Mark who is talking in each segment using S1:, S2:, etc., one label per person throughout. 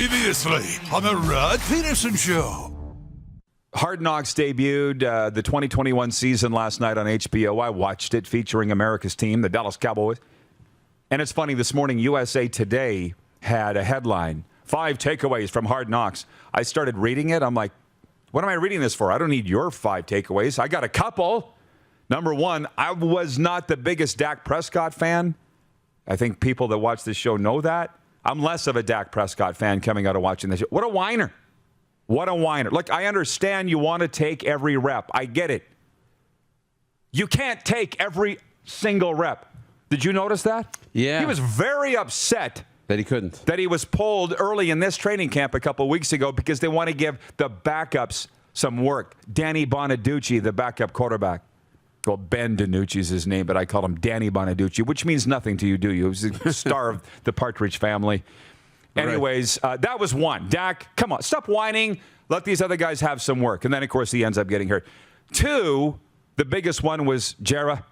S1: Previously on the Rod Pedersen Show.
S2: Hard Knocks debuted the 2021 season last night on HBO. I watched it, featuring America's team, the Dallas Cowboys. And it's funny, this morning, USA Today had a headline, 5 takeaways from Hard Knocks. I started reading it. I'm like, what am I reading this for? I don't need your 5 takeaways. I got a couple. Number one, I was not the biggest Dak Prescott fan. I think people that watch this show know that. I'm less of a Dak Prescott fan coming out of watching this show. What a whiner. What a whiner. Look, I understand you want to take every rep. I get it. You can't take every single rep. Did you notice that?
S3: Yeah.
S2: He was very upset
S3: that he couldn't.
S2: That he was pulled early in this training camp a couple of weeks ago because they want to give the backups some work. Danny Bonaducci, the backup quarterback. Well, Ben DiNucci's his name, but I call him Danny Bonaducci, which means nothing to you, do you? He was the star of the Partridge Family. Anyways, that was one. Dak, come on, stop whining. Let these other guys have some work. And then, of course, he ends up getting hurt. 2, the biggest one was Jera.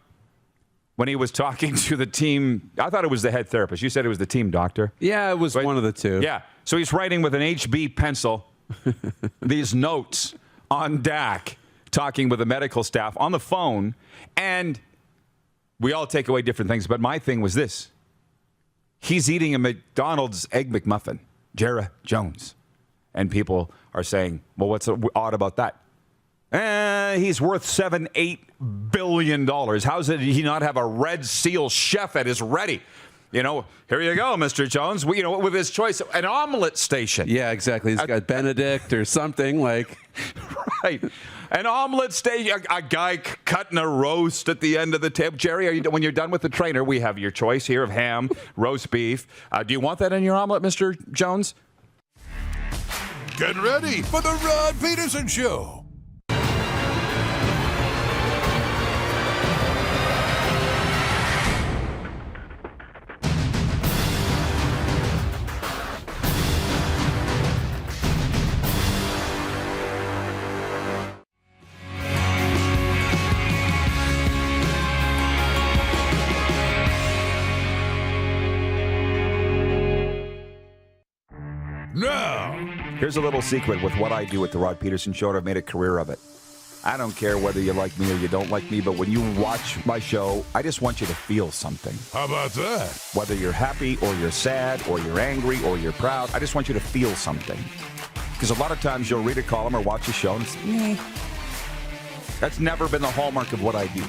S2: When he was talking to the team, I thought it was the head therapist. You said it was the team doctor.
S3: Yeah, it was one of the two.
S2: Yeah. So he's writing with an HB pencil these notes on Dak, talking with the medical staff on the phone. And we all take away different things. But my thing was this. He's eating a McDonald's Egg McMuffin, Jera Jones. And people are saying, well, what's odd about that? He's worth $7-8 billion. How did he not have a Red Seal chef at his ready? You know, here you go, Mr. Jones. You know, with his choice, an omelet station.
S3: Yeah, exactly. He's got Benedict or something like.
S2: Right. An omelet station, a guy cutting a roast at the end of the table. Jerry, when you're done with the trainer, we have your choice here of ham, roast beef. Do you want that in your omelet, Mr. Jones?
S1: Get ready for the Rod Pedersen Show. Now,
S2: here's a little secret with what I do at the Rod Pedersen Show, and I've made a career of it. I don't care whether you like me or you don't like me, but when you watch my show, I just want you to feel something.
S1: How about that?
S2: Whether you're happy or you're sad or you're angry or you're proud, I just want you to feel something. Because a lot of times you'll read a column or watch a show and it's, That's never been the hallmark of what I do.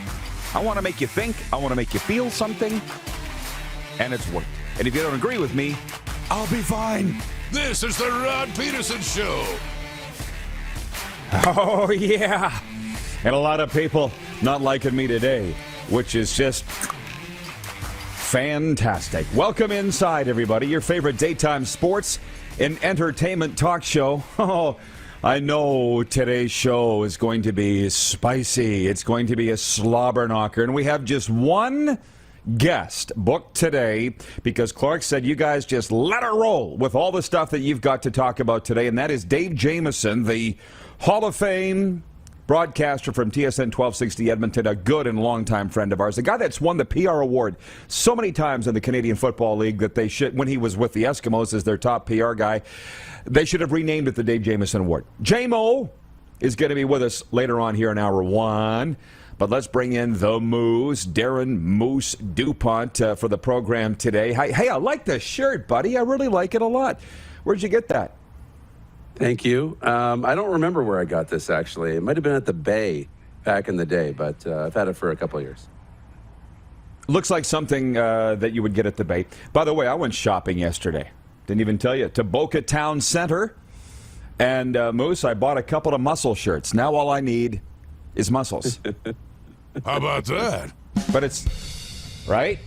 S2: I want to make you think, I want to make you feel something, and it's worked. And if you don't agree with me, I'll be fine.
S1: This is the Rod Pedersen Show.
S2: Oh, yeah. And a lot of people not liking me today, which is just fantastic. Welcome inside, everybody. Your favorite daytime sports and entertainment talk show. Oh, I know today's show is going to be spicy. It's going to be a slobber knocker. And we have just one guest booked today because Clark said you guys just let her roll with all the stuff that you've got to talk about today, and that is Dave Jamieson, the Hall of Fame broadcaster from TSN 1260 Edmonton, a good and longtime friend of ours, a guy that's won the PR award so many times in the Canadian Football League that they should, when he was with the Eskimos as their top PR guy, they should have renamed it the Dave Jamieson Award. J-Mo is going to be with us later on here in hour 1. But let's bring in the Moose, Darren Moose DuPont, for the program today. Hey, I like the shirt, buddy. I really like it a lot. Where'd you get that?
S3: Thank you. I don't remember where I got this, actually. It might have been at the Bay back in the day, but I've had it for a couple of years.
S2: Looks like something that you would get at the Bay. By the way, I went shopping yesterday. Didn't even tell you. To Boca Town Center. And, Moose, I bought a couple of muscle shirts. Now all I need is muscles.
S1: How about that?
S2: But it's, right?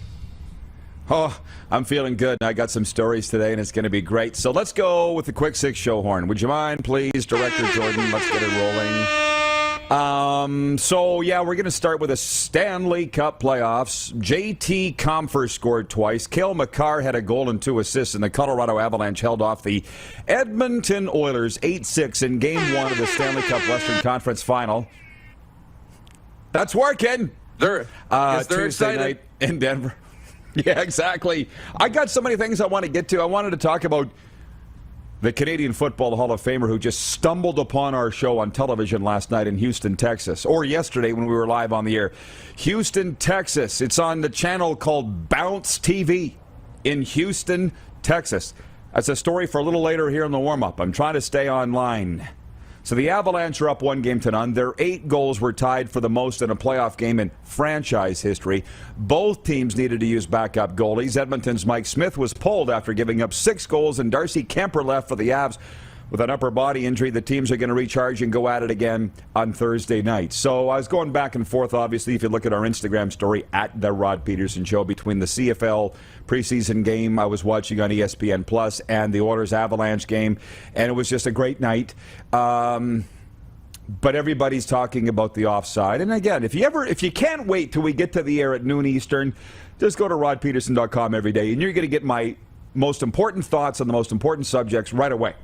S2: Oh, I'm feeling good. I got some stories today, and it's going to be great. So let's go with the Quick Six show horn. Would you mind, please, Director Jordan? Let's get it rolling. We're going to start with the Stanley Cup playoffs. JT Compher scored twice. Cale Makar had a goal and 2 assists, and the Colorado Avalanche held off the Edmonton Oilers 8-6 in Game 1 of the Stanley Cup Western Conference Final. That's working.
S3: They're
S2: Tuesday
S3: excited.
S2: night in Denver. Yeah, exactly. I got so many things I want to get to. I wanted to talk about the Canadian Football Hall of Famer who just stumbled upon our show on television last night in Houston, Texas, or yesterday when we were live on the air. Houston, Texas. It's on the channel called Bounce TV in Houston, Texas. That's a story for a little later here in the warm-up. I'm trying to stay online. So the Avalanche are up 1-0. Their 8 goals were tied for the most in a playoff game in franchise history. Both teams needed to use backup goalies. Edmonton's Mike Smith was pulled after giving up 6 goals, and Darcy Kemper left for the Avs with an upper body injury. The teams are going to recharge and go at it again on Thursday night. So I was going back and forth, obviously, if you look at our Instagram story, at The Rod Pedersen Show, between the CFL preseason game I was watching on ESPN Plus and the Oilers Avalanche game, and it was just a great night. But everybody's talking about the offside. And again, if you can't wait till we get to the air at noon Eastern, just go to rodpeterson.com every day, and you're going to get my most important thoughts on the most important subjects right away.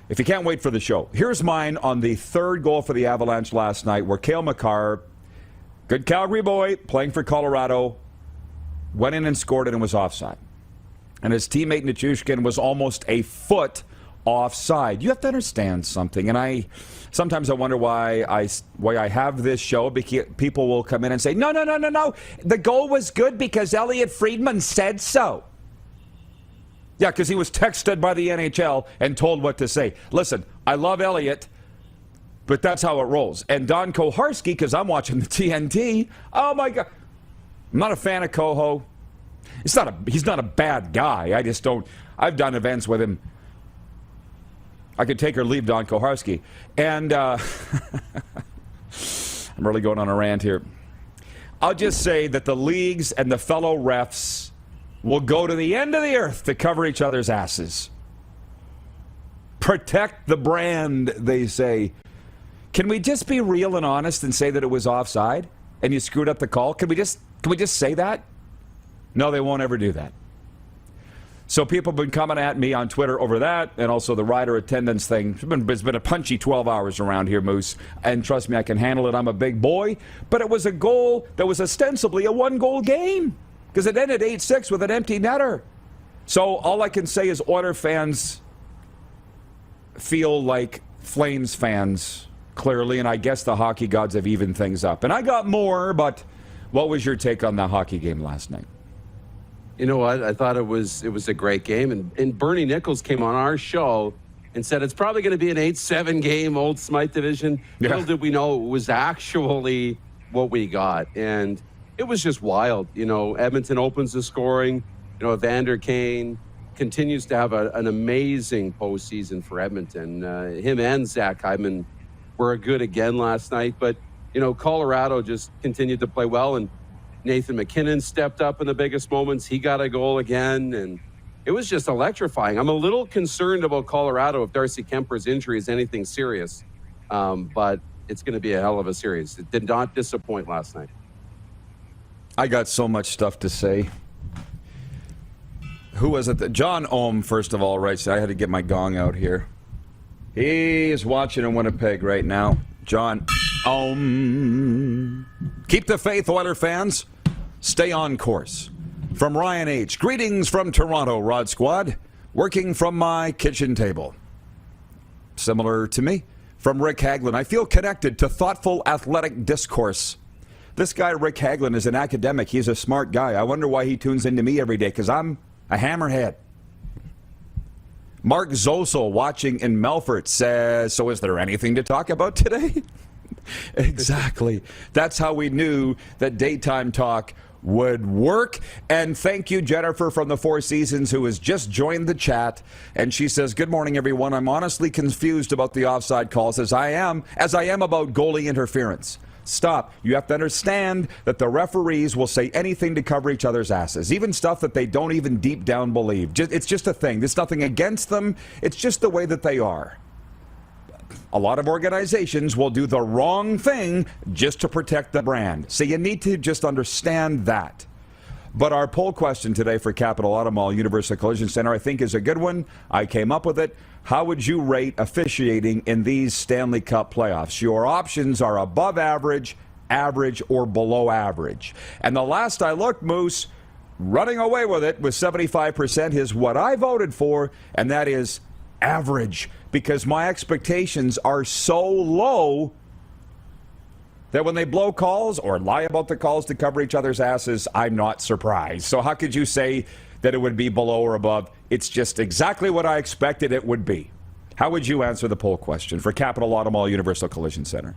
S2: If you can't wait for the show, here's mine on the 3rd goal for the Avalanche last night, where Cale Makar, good Calgary boy, playing for Colorado, went in and scored it and was offside. And his teammate Nichushkin was almost a foot offside. You have to understand something, and sometimes I wonder why I have this show, because people will come in and say, no, the goal was good because Elliot Friedman said so. Yeah, because he was texted by the NHL and told what to say. Listen, I love Elliot, but that's how it rolls. And Don Koharski, because I'm watching the TNT, oh my God. I'm not a fan of Koho. He's not a bad guy. I just don't. I've done events with him. I could take or leave Don Koharski. And I'm really going on a rant here. I'll just say that the leagues and the fellow refs will go to the end of the earth to cover each other's asses. Protect the brand, they say. Can we just be real and honest and say that it was offside and you screwed up the call? Can we just say that? No, they won't ever do that. So people have been coming at me on Twitter over that, and also the rider attendance thing. It's been a punchy 12 hours around here, Moose. And trust me, I can handle it. I'm a big boy. But it was a goal that was ostensibly a 1-goal game, because it ended 8-6 with an empty netter. So all I can say is Oilers fans feel like Flames fans, clearly, and I guess the hockey gods have evened things up. And I got more, but what was your take on the hockey game last night?
S3: You know what? I thought it was a great game. And Bernie Nichols came on our show and said it's probably going to be an 8-7 game, Old Smythe division. Yeah. Little did we know it was actually what we got. And it was just wild. You know, Edmonton opens the scoring. You know, Evander Kane continues to have an amazing postseason for Edmonton. Him and Zach Hyman were good again last night. But, you know, Colorado just continued to play well. And Nathan McKinnon stepped up in the biggest moments. He got a goal again. And it was just electrifying. I'm a little concerned about Colorado if Darcy Kemper's injury is anything serious. But it's going to be a hell of a series. It did not disappoint last night.
S2: I got so much stuff to say. Who was it? John Ohm, first of all, writes, I had to get my gong out here. He's watching in Winnipeg right now. John Ohm. Keep the faith, Oilers fans. Stay on course. From Ryan H. Greetings from Toronto, Rod Squad. Working from my kitchen table. Similar to me. From Rick Haglund. I feel connected to thoughtful athletic discourse. This guy, Rick Haglund, is an academic. He's a smart guy. I wonder why he tunes into me every day, because I'm a hammerhead. Mark Zosel, watching in Melfort, says, so is there anything to talk about today? Exactly. That's how we knew that daytime talk would work. And thank you, Jennifer from the Four Seasons, who has just joined the chat. And she says, good morning, everyone. I'm honestly confused about the offside calls, as I am about goalie interference. Stop. You have to understand that the referees will say anything to cover each other's asses, even stuff that they don't even deep down believe. It's just a thing. There's nothing against them. It's just the way that they are. A lot of organizations will do the wrong thing just to protect the brand. So you need to just understand that. But our poll question today for Capital Auto Mall Universal Collision Center, I think, is a good one. I came up with it. How would you rate officiating in these Stanley Cup playoffs? Your options are above average, average, or below average. And the last I looked, Moose, running away with it with 75% is what I voted for, and that is average because my expectations are so low that when they blow calls or lie about the calls to cover each other's asses, I'm not surprised. So how could you say that it would be below or above? It's just exactly what I expected it would be. How would you answer the poll question for Capital Auto Mall Universal Collision Center?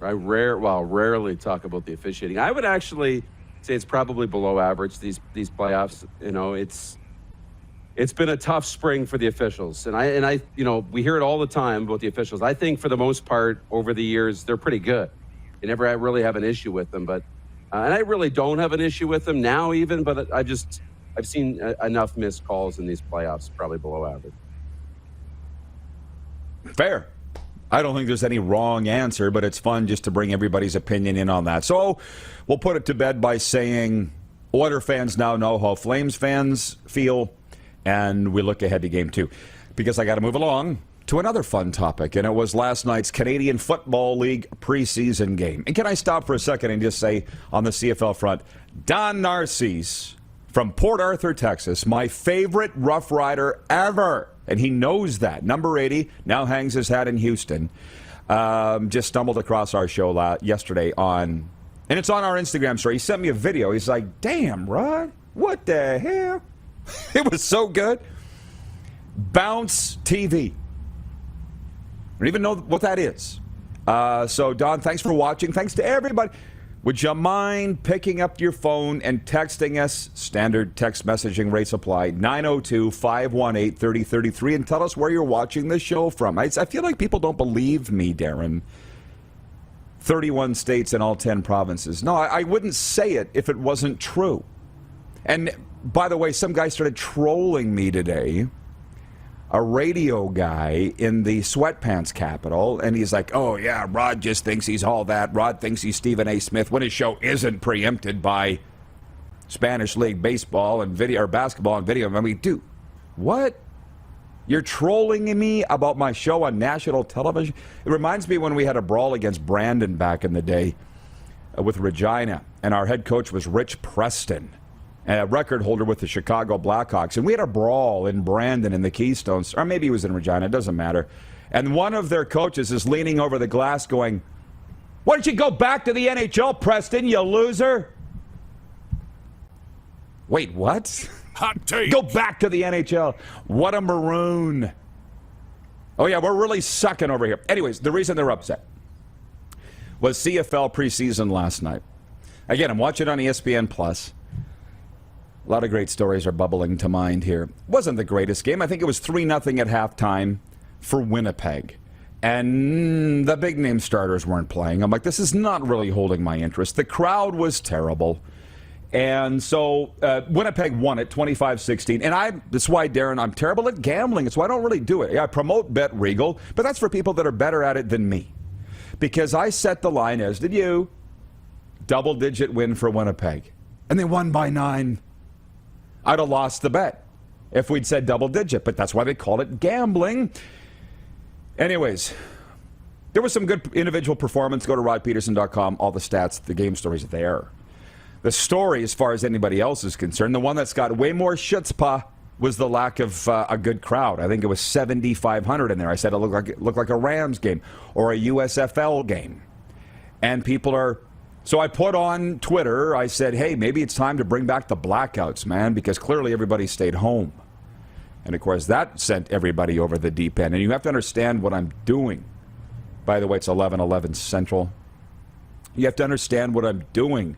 S3: Rarely talk about the officiating. I would actually say it's probably below average, these playoffs. You know, it's been a tough spring for the officials. And I we hear it all the time about the officials. I think for the most part over the years, they're pretty good. You never really have an issue with them, but and I really don't have an issue with them now even, but I've seen enough missed calls in these playoffs, probably below average.
S2: Fair. I don't think there's any wrong answer, but it's fun just to bring everybody's opinion in on that. So we'll put it to bed by saying Oilers fans now know how Flames fans feel, and we look ahead to Game 2. Because I got to move along to another fun topic, and it was last night's Canadian Football League preseason game. And can I stop for a second and just say on the CFL front, Don Narcisse from Port Arthur, Texas, my favorite Rough Rider ever. And he knows that. Number 80, now hangs his hat in Houston. Just stumbled across our show yesterday and it's on our Instagram story. He sent me a video. He's like, damn, Rod, what the hell? It was so good. Bounce TV. I don't even know what that is. So, Don, thanks for watching. Thanks to everybody. Would you mind picking up your phone and texting us? Standard text messaging rates apply. 902-518-3033 and tell us where you're watching the show from. I feel like people don't believe me, Darren. 31 states and all 10 provinces. No, I wouldn't say it if it wasn't true. And by the way, some guy started trolling me today. A radio guy in the sweatpants capital, and he's like, oh, yeah, Rod just thinks he's all that. Rod thinks he's Stephen A. Smith when his show isn't preempted by Spanish League baseball and video or basketball and video. I mean, dude, what? You're trolling me about my show on national television? It reminds me when we had a brawl against Brandon back in the day with Regina, and our head coach was Rich Preston, a record holder with the Chicago Blackhawks. And we had a brawl in Brandon in the Keystones, or maybe he was in Regina, it doesn't matter. And one of their coaches is leaning over the glass going, why don't you go back to the NHL, Preston, you loser? Wait, what?
S1: Hot take.
S2: Go back to the NHL. What a maroon. Oh, yeah, we're really sucking over here. Anyways, the reason they're upset was CFL preseason last night. Again, I'm watching on ESPN+. A lot of great stories are bubbling to mind here. Wasn't the greatest game. I think it was 3-0 at halftime for Winnipeg. And the big-name starters weren't playing. I'm like, this is not really holding my interest. The crowd was terrible. And so Winnipeg won it 25-16. And that's why, Darren, I'm terrible at gambling. It's why I don't really do it. Yeah, I promote Bet Regal, but that's for people that are better at it than me. Because I set the line, as did you, double-digit win for Winnipeg. And they won by 9. I'd have lost the bet if we'd said double-digit, but that's why they call it gambling. Anyways, there was some good individual performance. Go to rodpeterson.com. All the stats, the game stories there. The story, as far as anybody else is concerned, the one that's got way more chutzpah was the lack of a good crowd. I think it was 7,500 in there. I said it looked like a Rams game or a USFL game. And people are... So I put on Twitter, I said, hey, maybe it's time to bring back the blackouts, man, because clearly everybody stayed home. And, of course, that sent everybody over the deep end. And you have to understand what I'm doing. By the way, it's 11:11 Central. You have to understand what I'm doing.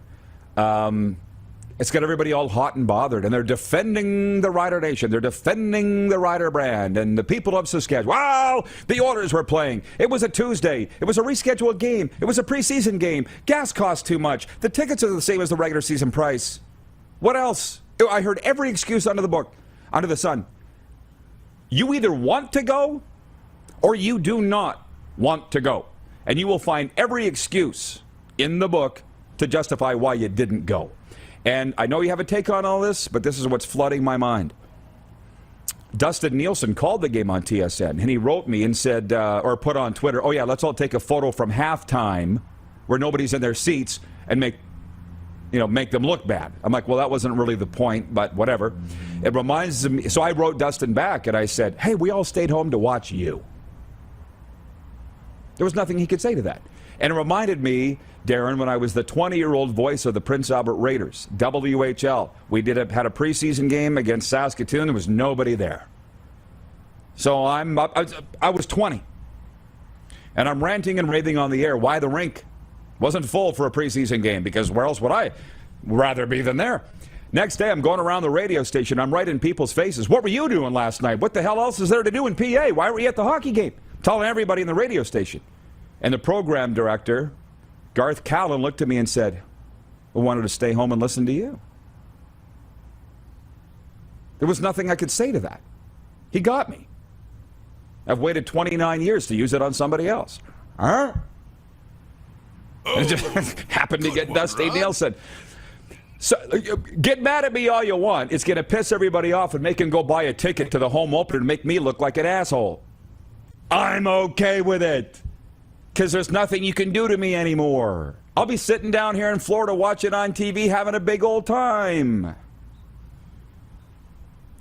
S2: It's got everybody all hot and bothered, and they're defending the Rider Nation. They're defending the Rider brand and the people of Saskatchewan. Wow, the Oilers were playing. It was a Tuesday. It was a rescheduled game. It was a preseason game. Gas cost too much. The tickets are the same as the regular season price. What else? I heard every excuse under the sun. You either want to go or you do not want to go. And you will find every excuse in the book to justify why you didn't go. And I know you have a take on all this, but this is what's flooding my mind. Dustin Nielsen called the game on TSN, and he wrote me and said, or put on Twitter, oh yeah, let's all take a photo from halftime where nobody's in their seats and make make them look bad. I'm like, well, that wasn't really the point, but whatever. It reminds me. So I wrote Dustin back and I said, hey, we all stayed home to watch you. There was nothing he could say to that. And it reminded me, Darren, when I was the 20-year-old voice of the Prince Albert Raiders, WHL. We had a preseason game against Saskatoon. There was nobody there. So I was 20. And I'm ranting and raving on the air. Why the rink? Wasn't full for a preseason game, because where else would I rather be than there? Next day, I'm going around the radio station. I'm right in people's faces. What were you doing last night? What the hell else is there to do in PA? Why were you at the hockey game? Telling everybody in the radio station. And the program director, Garth Callan, looked at me and said, I wanted to stay home and listen to you. There was nothing I could say to that. He got me. I've waited 29 years to use it on somebody else. Huh? It just happened to get Dusty Nielsen. So get mad at me all you want. It's going to piss everybody off and make him go buy a ticket to the home opener and make me look like an asshole. I'm okay with it, because there's nothing you can do to me anymore. I'll be sitting down here in Florida watching on TV, having a big old time.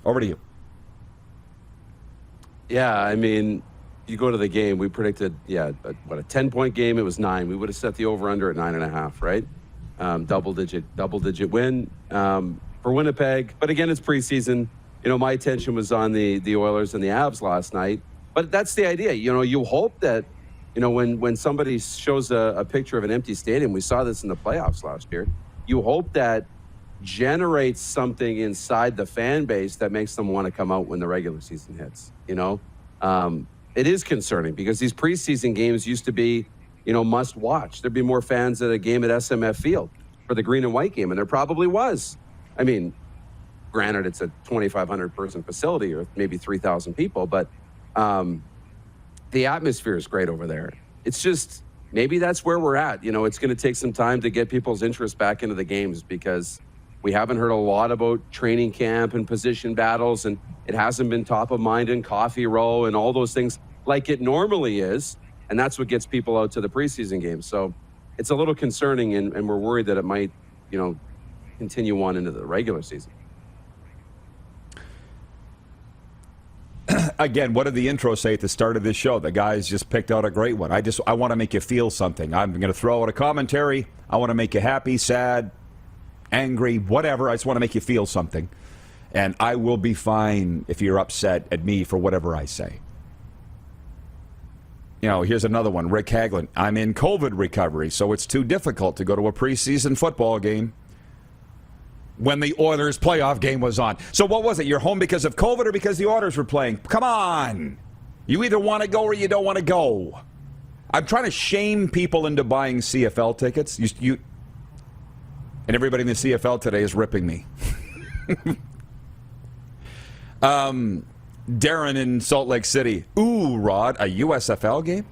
S2: Over to you.
S3: Yeah, I mean, you go to the game. We predicted, a 10-point game. It was 9. We would have set the over/under at 9.5, right? Double digit win for Winnipeg. But again, it's preseason. My attention was on the Oilers and the Avs last night. But that's the idea. You hope that, when somebody shows a picture of an empty stadium, we saw this in the playoffs last year. You hope that generates something inside the fan base that makes them want to come out when the regular season hits. It is concerning because these preseason games used to be, must watch. There'd be more fans at a game at SMF Field for the green and white game, and there probably was. I mean, granted, it's a 2,500 person facility or maybe 3,000 people, but the atmosphere is great over there. It's just, maybe that's where we're at. It's going to take some time to get people's interest back into the games because we haven't heard a lot about training camp and position battles, and it hasn't been top of mind in Coffee Row and all those things like it normally is. And that's what gets people out to the preseason games. So it's a little concerning, and we're worried that it might, continue on into the regular season.
S2: Again, what did the intro say at the start of this show? The guys just picked out a great one. I want to make you feel something. I'm going to throw out a commentary. I want to make you happy, sad, angry, whatever. I just want to make you feel something. And I will be fine if you're upset at me for whatever I say. Here's another one. Rick Haglund. I'm in COVID recovery, so it's too difficult to go to a preseason football game when the Oilers playoff game was on. So what was it? You're home because of COVID or because the Oilers were playing? Come on. You either want to go or you don't want to go. I'm trying to shame people into buying CFL tickets. And everybody in the CFL today is ripping me. Darren in Salt Lake City. Ooh, Rod, a USFL game?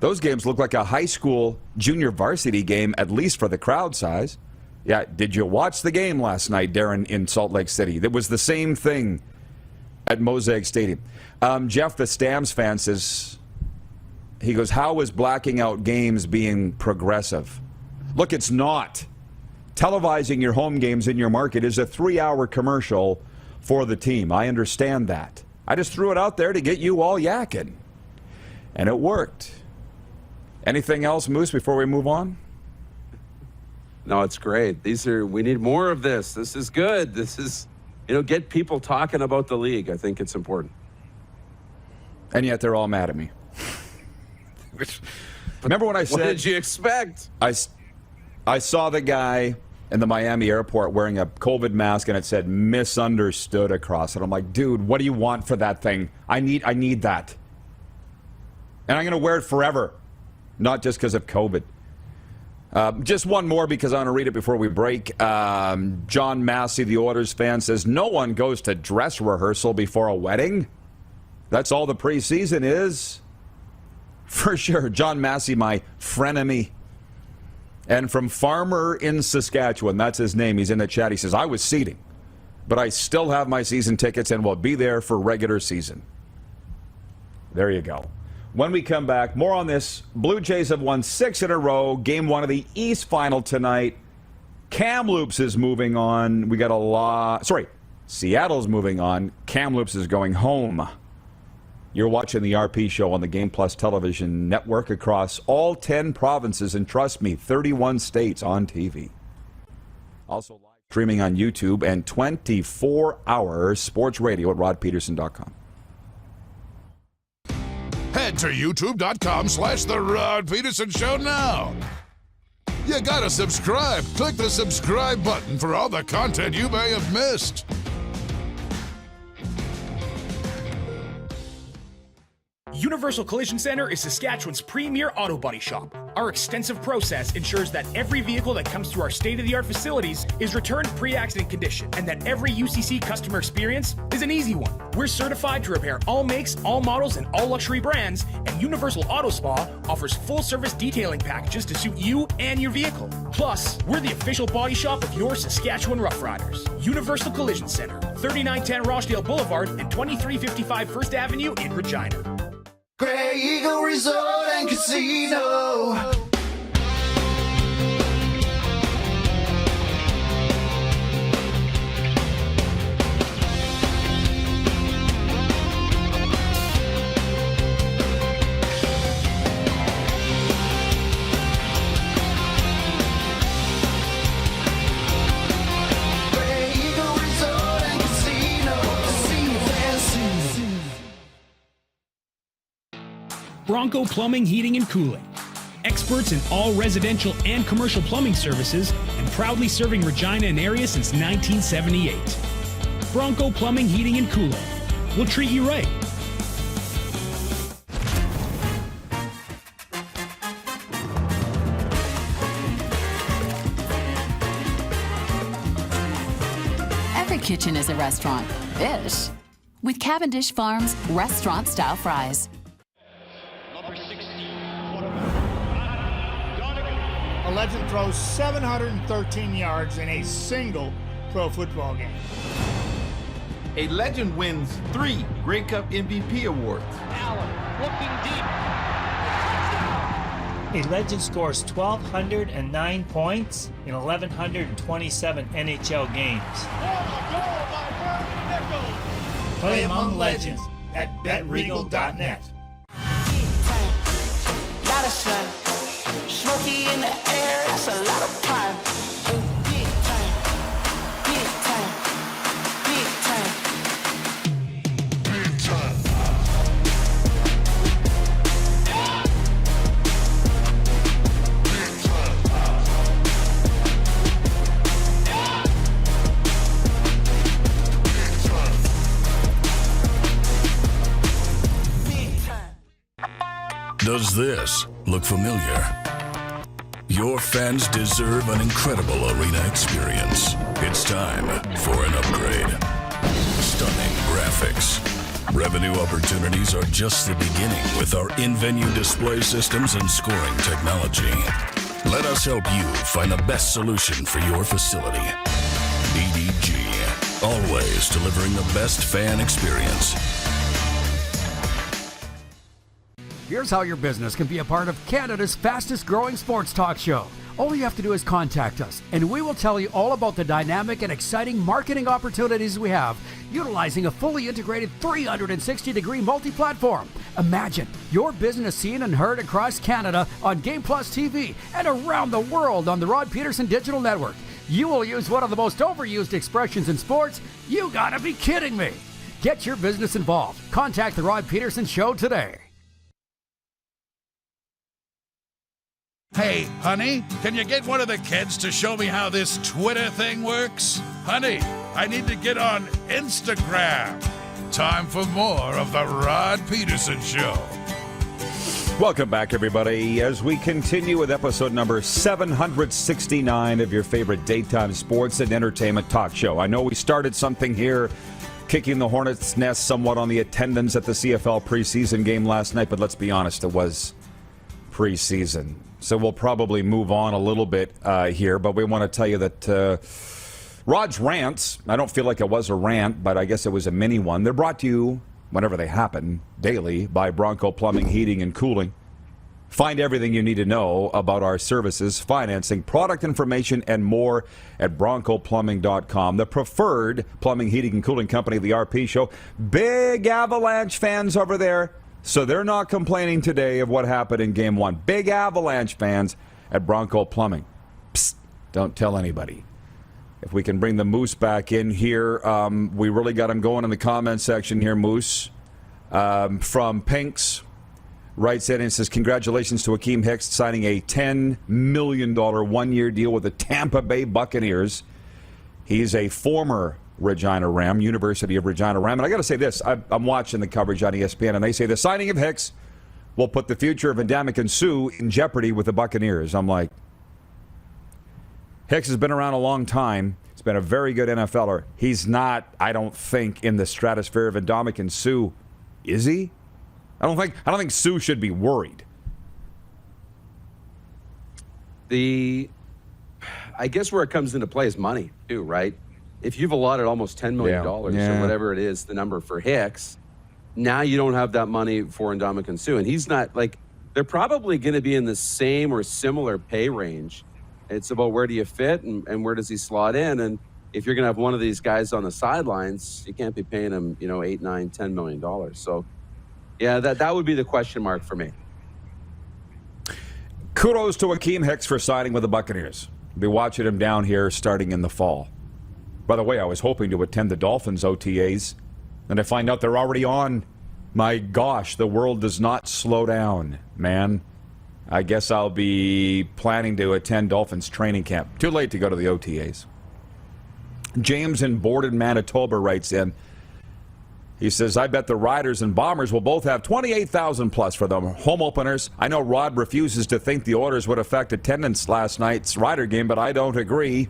S2: Those games look like a high school junior varsity game, at least for the crowd size. Yeah, did you watch the game last night, Darren, in Salt Lake City? It was the same thing at Mosaic Stadium. Jeff, the Stamps fan, says, he goes, how is blacking out games being progressive? Look, it's not. Televising your home games in your market is a 3-hour commercial for the team. I understand that. I just threw it out there to get you all yakking. And it worked. Anything else, Moose, before we move on?
S3: No, it's great. We need more of this. This is good. This is, get people talking about the league. I think it's important.
S2: And yet they're all mad at me. Remember when I said...
S3: What did you expect?
S2: I saw the guy in the Miami airport wearing a COVID mask and it said misunderstood across it. I'm like, dude, what do you want for that thing? I need that. And I'm going to wear it forever. Not just because of COVID. Just one more because I want to read it before we break. John Massey, the Oilers fan, says, no one goes to dress rehearsal before a wedding. That's all the preseason is. For sure. John Massey, my frenemy. And from Farmer in Saskatchewan, that's his name. He's in the chat. He says, I was seating, but I still have my season tickets and will be there for regular season. There you go. When we come back, more on this. Blue Jays have won 6 in a row. Game 1 of the East Final tonight. Kamloops is moving on. We got a lot. Sorry, Seattle's moving on. Kamloops is going home. You're watching the RP Show on the Game Plus television network across all 10 provinces, and trust me, 31 states on TV. Also live streaming on YouTube and 24-hour sports radio at rodpeterson.com.
S1: Head to youtube.com/The Rod Peterson Show now. You gotta subscribe. Click the subscribe button for all the content you may have missed.
S4: Universal Collision Center is Saskatchewan's premier auto body shop. Our extensive process ensures that every vehicle that comes through our state-of-the-art facilities is returned pre-accident condition, and that every UCC customer experience is an easy one. We're certified to repair all makes, all models, and all luxury brands, and Universal Auto Spa offers full-service detailing packages to suit you and your vehicle. Plus, we're the official body shop of your Saskatchewan Rough Riders. Universal Collision Center, 3910 Rochdale Boulevard and 2355 First Avenue in Regina.
S5: Grey Eagle Resort and Casino. Grey Eagle Resort and Casino. Casino fancy.
S4: Bronco Plumbing, Heating, and Cooling. Experts in all residential and commercial plumbing services and proudly serving Regina and area since 1978. Bronco Plumbing, Heating, and Cooling. We'll treat you right.
S6: Every kitchen is a restaurant. Ish. With Cavendish Farms restaurant-style fries.
S7: A legend throws 713 yards in a single pro football game.
S8: A legend wins 3 Grey Cup MVP awards.
S9: Allen looking deep.
S7: A legend scores 1,209 points in 1,127 NHL games. Play among legends at betregal.net.
S5: Lot of sun, smoky in the air, that's a lot of time. Big time, big time, big time, big time.
S1: Does this look familiar? Your fans deserve an incredible arena experience. It's time for an upgrade. Stunning graphics. Revenue opportunities are just the beginning with our in-venue display systems and scoring technology. Let us help you find the best solution for your facility. EDG, always delivering the best fan experience.
S10: Here's how your business can be a part of Canada's fastest growing sports talk show. All you have to do is contact us, and we will tell you all about the dynamic and exciting marketing opportunities we have, utilizing a fully integrated 360-degree multi-platform. Imagine your business seen and heard across Canada on Game Plus TV and around the world on the Rod Peterson Digital Network. You will use one of the most overused expressions in sports. You gotta be kidding me. Get your business involved. Contact the Rod Peterson Show today.
S1: Hey, honey, can you get one of the kids to show me how this Twitter thing works? Honey, I need to get on Instagram. Time for more of the Rod Peterson Show.
S2: Welcome back, everybody, as we continue with episode number 769 of your favorite daytime sports and entertainment talk show. I know we started something here, kicking the hornet's nest somewhat on the attendance at the CFL preseason game last night, but let's be honest, it was preseason. So we'll probably move on a little bit here, but we want to tell you that Rod's rants, I don't feel like it was a rant, but I guess it was a mini one. They're brought to you, whenever they happen, daily, by Bronco Plumbing, Heating, and Cooling. Find everything you need to know about our services, financing, product information, and more at broncoplumbing.com. The preferred plumbing, heating, and cooling company of the RP Show. Big Avalanche fans over there, so they're not complaining today of what happened in Game 1. Big Avalanche fans at Bronco Plumbing. Psst, don't tell anybody. If we can bring the Moose back in here, we really got him going in the comment section here, Moose. From Pinks. Writes in and says, congratulations to Akeem Hicks signing a $10 million one-year deal with the Tampa Bay Buccaneers. He's a former Regina Ram, University of Regina Ram. And I got to say this, I'm watching the coverage on ESPN, and they say the signing of Hicks will put the future of Ndamukong Suh in jeopardy with the Buccaneers. I'm like, Hicks has been around a long time. He's been a very good NFLer. He's not, I don't think, in the stratosphere of Ndamukong Suh. Is he? I don't think Sue should be worried.
S3: I guess where it comes into play is money too, right? If you've allotted almost $10 million or whatever it is, the number for Hicks, now you don't have that money for Ndamukong Suh, and he's not like they're probably going to be in the same or similar pay range. It's about where do you fit and where does he slot in, and if you're going to have one of these guys on the sidelines, you can't be paying him, $8, $9, $10 million. So. Yeah, that would be the question mark for me.
S2: Kudos to Akeem Hicks for signing with the Buccaneers. Be watching him down here starting in the fall. By the way, I was hoping to attend the Dolphins OTAs, and I find out they're already on. My gosh, the world does not slow down, man. I guess I'll be planning to attend Dolphins training camp. Too late to go to the OTAs. James in Borden, Manitoba writes in, he says, I bet the Riders and Bombers will both have 28,000 plus for the home openers. I know Rod refuses to think the orders would affect attendance last night's Rider game, but I don't agree.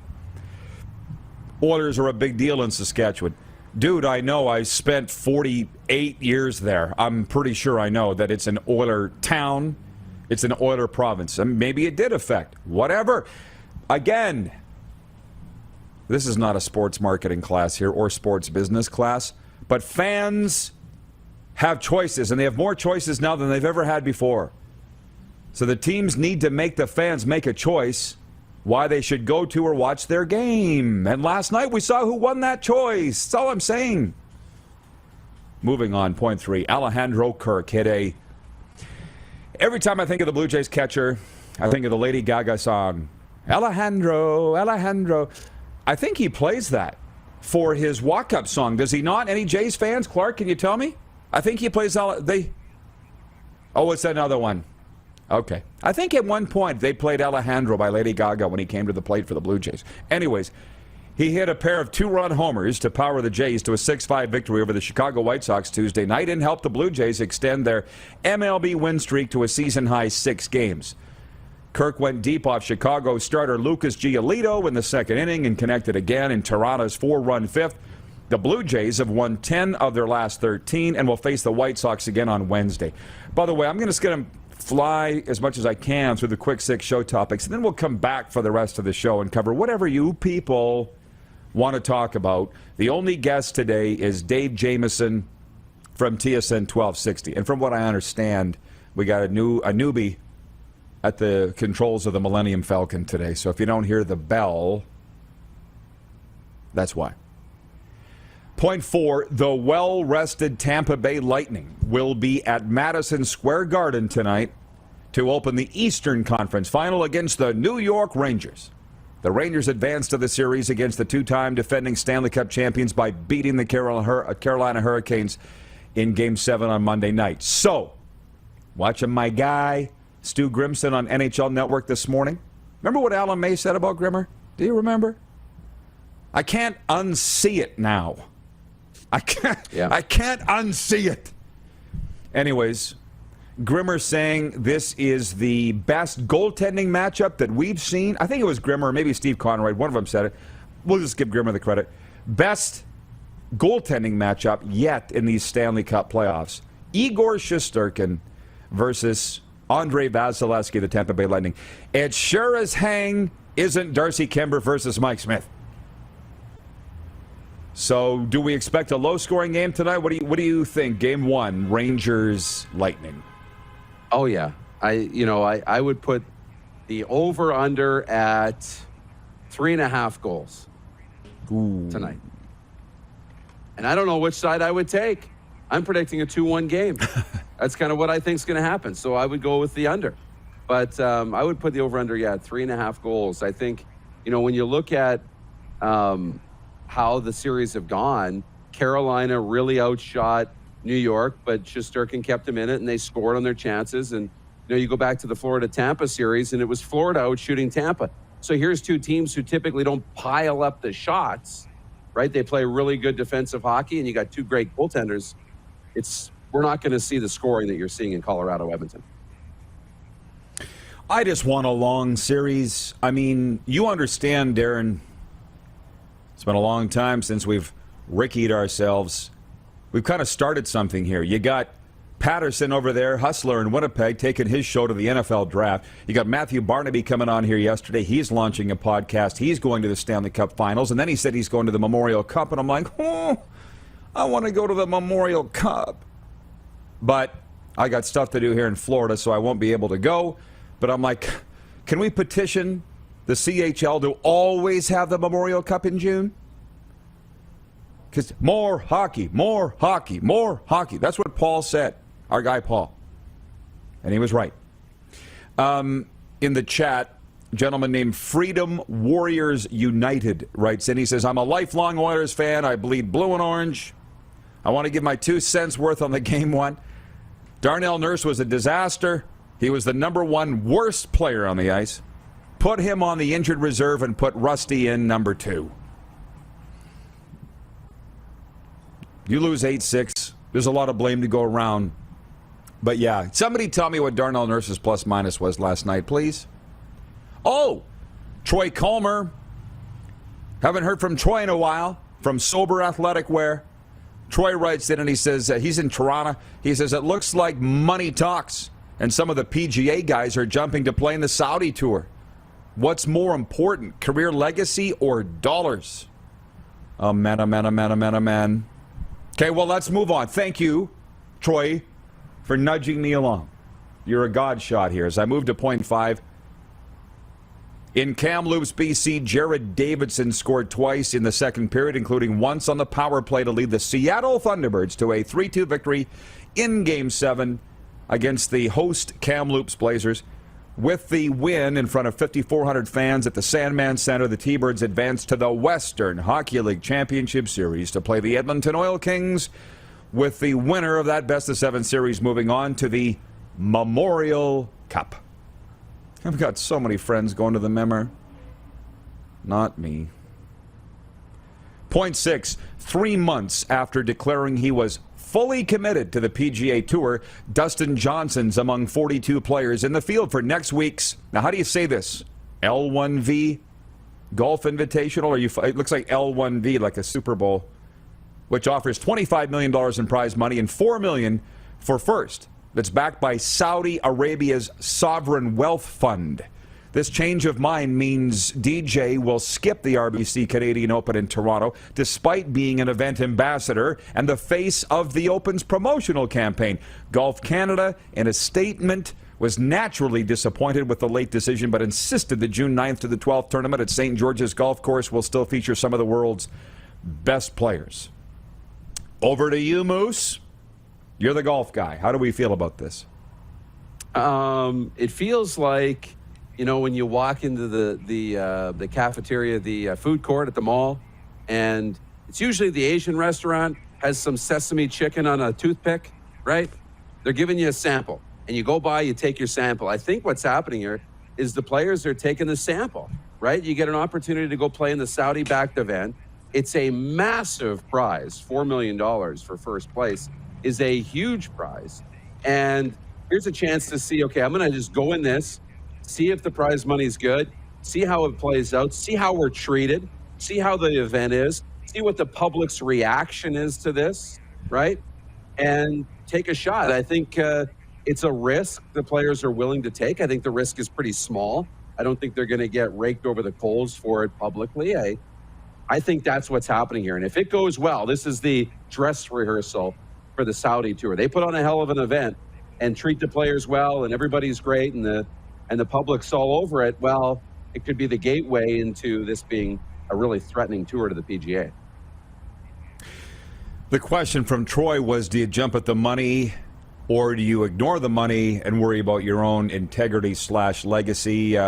S2: Oilers are a big deal in Saskatchewan. Dude, I know. I spent 48 years there. I'm pretty sure I know that it's an Oiler town. It's an Oiler province. And maybe it did affect. Whatever. Again, this is not a sports marketing class here or sports business class. But fans have choices, and they have more choices now than they've ever had before. So the teams need to make the fans make a choice why they should go to or watch their game. And last night we saw who won that choice. That's all I'm saying. Moving on, point 3. Alejandro Kirk hit a... Every time I think of the Blue Jays catcher, I think of the Lady Gaga song. Alejandro, Alejandro. I think he plays that for his walk-up song. Does he not? Any Jays fans? Clark, can you tell me? I think he plays... Oh, it's another one. Okay. I think at one point they played Alejandro by Lady Gaga when he came to the plate for the Blue Jays. Anyways, he hit a pair of 2-run homers to power the Jays to a 6-5 victory over the Chicago White Sox Tuesday night and helped the Blue Jays extend their MLB win streak to a season-high 6 games. Kirk went deep off Chicago starter Lucas Giolito in the second inning and connected again in Toronto's 4-run fifth. The Blue Jays have won 10 of their last 13 and will face the White Sox again on Wednesday. By the way, I'm just going to fly as much as I can through the quick 6 show topics, and then we'll come back for the rest of the show and cover whatever you people want to talk about. The only guest today is Dave Jamieson from TSN 1260. And from what I understand, we got a newbie at the controls of the Millennium Falcon today. So if you don't hear the bell, that's why. Point 4, the well-rested Tampa Bay Lightning will be at Madison Square Garden tonight to open the Eastern Conference Final against the New York Rangers. The Rangers advanced to the series against the 2-time defending Stanley Cup champions by beating the Carolina Hurricanes in Game 7 on Monday night. So, watching my guy Stu Grimson on NHL Network this morning. Remember what Alan May said about Grimmer? Do you remember? I can't unsee it now. I can't unsee it. Anyways, Grimmer saying this is the best goaltending matchup that we've seen. I think it was Grimmer, maybe Steve Conroy. One of them said it. We'll just give Grimmer the credit. Best goaltending matchup yet in these Stanley Cup playoffs. Igor Shesterkin versus Andrei Vasilevsky, the Tampa Bay Lightning. It sure as hang isn't Darcy Kemper versus Mike Smith. So, do we expect a low-scoring game tonight? What do you think? Game 1, Rangers Lightning.
S3: Oh yeah, I would put the over-under at 3.5 goals tonight. And I don't know which side I would take. I'm predicting a 2-1 game. That's kind of what I think is going to happen. So I would go with the under. But I would put the over-under, at 3.5 goals. I think, when you look at how the series have gone, Carolina really outshot New York, but Shesterkin kept them in it, and they scored on their chances. And, you go back to the Florida-Tampa series, and it was Florida out shooting Tampa. So here's two teams who typically don't pile up the shots, right? They play really good defensive hockey, and you got two great goaltenders. We're not going to see the scoring that you're seeing in Colorado, Edmonton.
S2: I just want a long series. I mean, you understand, Darren, it's been a long time since we've rickied ourselves. We've kind of started something here. You got Pedersen over there, hustler in Winnipeg, taking his show to the NFL draft. You got Matthew Barnaby coming on here yesterday. He's launching a podcast. He's going to the Stanley Cup Finals. And then he said he's going to the Memorial Cup. And I'm like, I want to go to the Memorial Cup. But I got stuff to do here in Florida, so I won't be able to go. But I'm like, can we petition the CHL to always have the Memorial Cup in June? Because more hockey, more hockey, more hockey. That's what Paul said, our guy Paul. And he was right. In the chat, a gentleman named Freedom Warriors United writes in. He says, I'm a lifelong Oilers fan. I bleed blue and orange. I want to give my 2 cents worth on the game one. Darnell Nurse was a disaster. He was the number 1 worst player on the ice. Put him on the injured reserve and put Rusty in number 2. You lose 8-6. There's a lot of blame to go around. But yeah, somebody tell me what Darnell Nurse's plus-minus was last night, please. Oh, Troy Colmer. Haven't heard from Troy in a while, from Sober Athletic Wear. Troy writes in and he says, he's in Toronto. He says, it looks like money talks. And some of the PGA guys are jumping to play in the Saudi Tour. What's more important, career legacy or dollars? Amen. Okay, well, let's move on. Thank you, Troy, for nudging me along. You're a god shot here. As I move to point 5, in Kamloops, BC, Jared Davidson scored twice in the second period, including once on the power play to lead the Seattle Thunderbirds to a 3-2 victory in Game 7 against the host Kamloops Blazers. With the win in front of 5,400 fans at the Sandman Center, the T-Birds advanced to the Western Hockey League Championship Series to play the Edmonton Oil Kings, with the winner of that best-of-7 series moving on to the Memorial Cup. I've got so many friends going to the Memmer. Not me. Point 6, 3 months after declaring he was fully committed to the PGA Tour, Dustin Johnson's among 42 players in the field for next week's, now how do you say this, L1V Golf Invitational? Or it looks like L1V, like a Super Bowl, which offers $25 million in prize money and $4 million for first. That's backed by Saudi Arabia's Sovereign Wealth Fund. This change of mind means DJ will skip the RBC Canadian Open in Toronto, despite being an event ambassador and the face of the Open's promotional campaign. Golf Canada, in a statement, was naturally disappointed with the late decision, but insisted the June 9th to the 12th tournament at St. George's Golf Course will still feature some of the world's best players. Over to you, Moose. You're the golf guy. How do we feel about this?
S3: It feels like, when you walk into the cafeteria, the food court at the mall, and it's usually the Asian restaurant has some sesame chicken on a toothpick, right? They're giving you a sample, and you go by, you take your sample. I think what's happening here is the players are taking the sample, right? You get an opportunity to go play in the Saudi-backed event. It's a massive prize. $4 million for first place is a huge prize. And here's a chance to see, okay, I'm going to just go in this, see if the prize money is good, see how it plays out, see how we're treated, see how the event is, see what the public's reaction is to this, right? And take a shot. I think it's a risk the players are willing to take. I think the risk is pretty small. I don't think they're going to get raked over the coals for it publicly. I think that's what's happening here. And if it goes well, this is the dress rehearsal for the Saudi tour. They put on a hell of an event. and treat the players well and everybody's great and the public's all over it, well, it could be the gateway into this being a really threatening tour to the PGA.
S2: The question from Troy was, do you jump at the money or do you ignore the money and worry about your own integrity / legacy?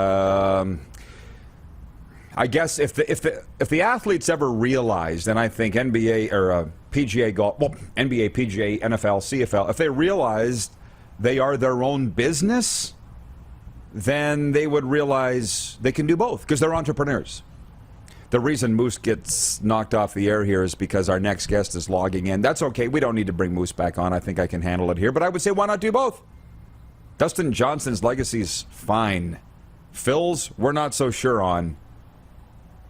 S2: I guess if the athletes ever realized, and I think NBA or PGA golf, well, NBA, PGA, NFL, CFL, if they realized they are their own business, then they would realize they can do both because they're entrepreneurs. The reason Moose gets knocked off the air here is because our next guest is logging in. That's okay. We don't need to bring Moose back on. I think I can handle it here. But I would say, why not do both? Dustin Johnson's legacy's fine. Phil's, we're not so sure on.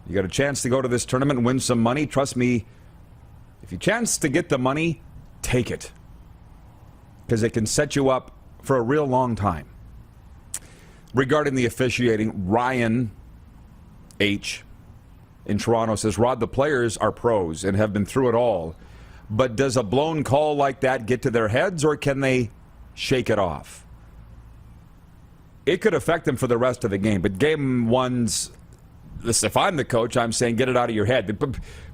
S2: You got a chance to go to this tournament and win some money. Trust me, if you chance to get the money, take it. Because it can set you up for a real long time. Regarding the officiating, Ryan H. in Toronto says, Rod, the players are pros and have been through it all. But does a blown call like that get to their heads, or can they shake it off? It could affect them for the rest of the game. But game one's, listen, if I'm the coach, I'm saying get it out of your head.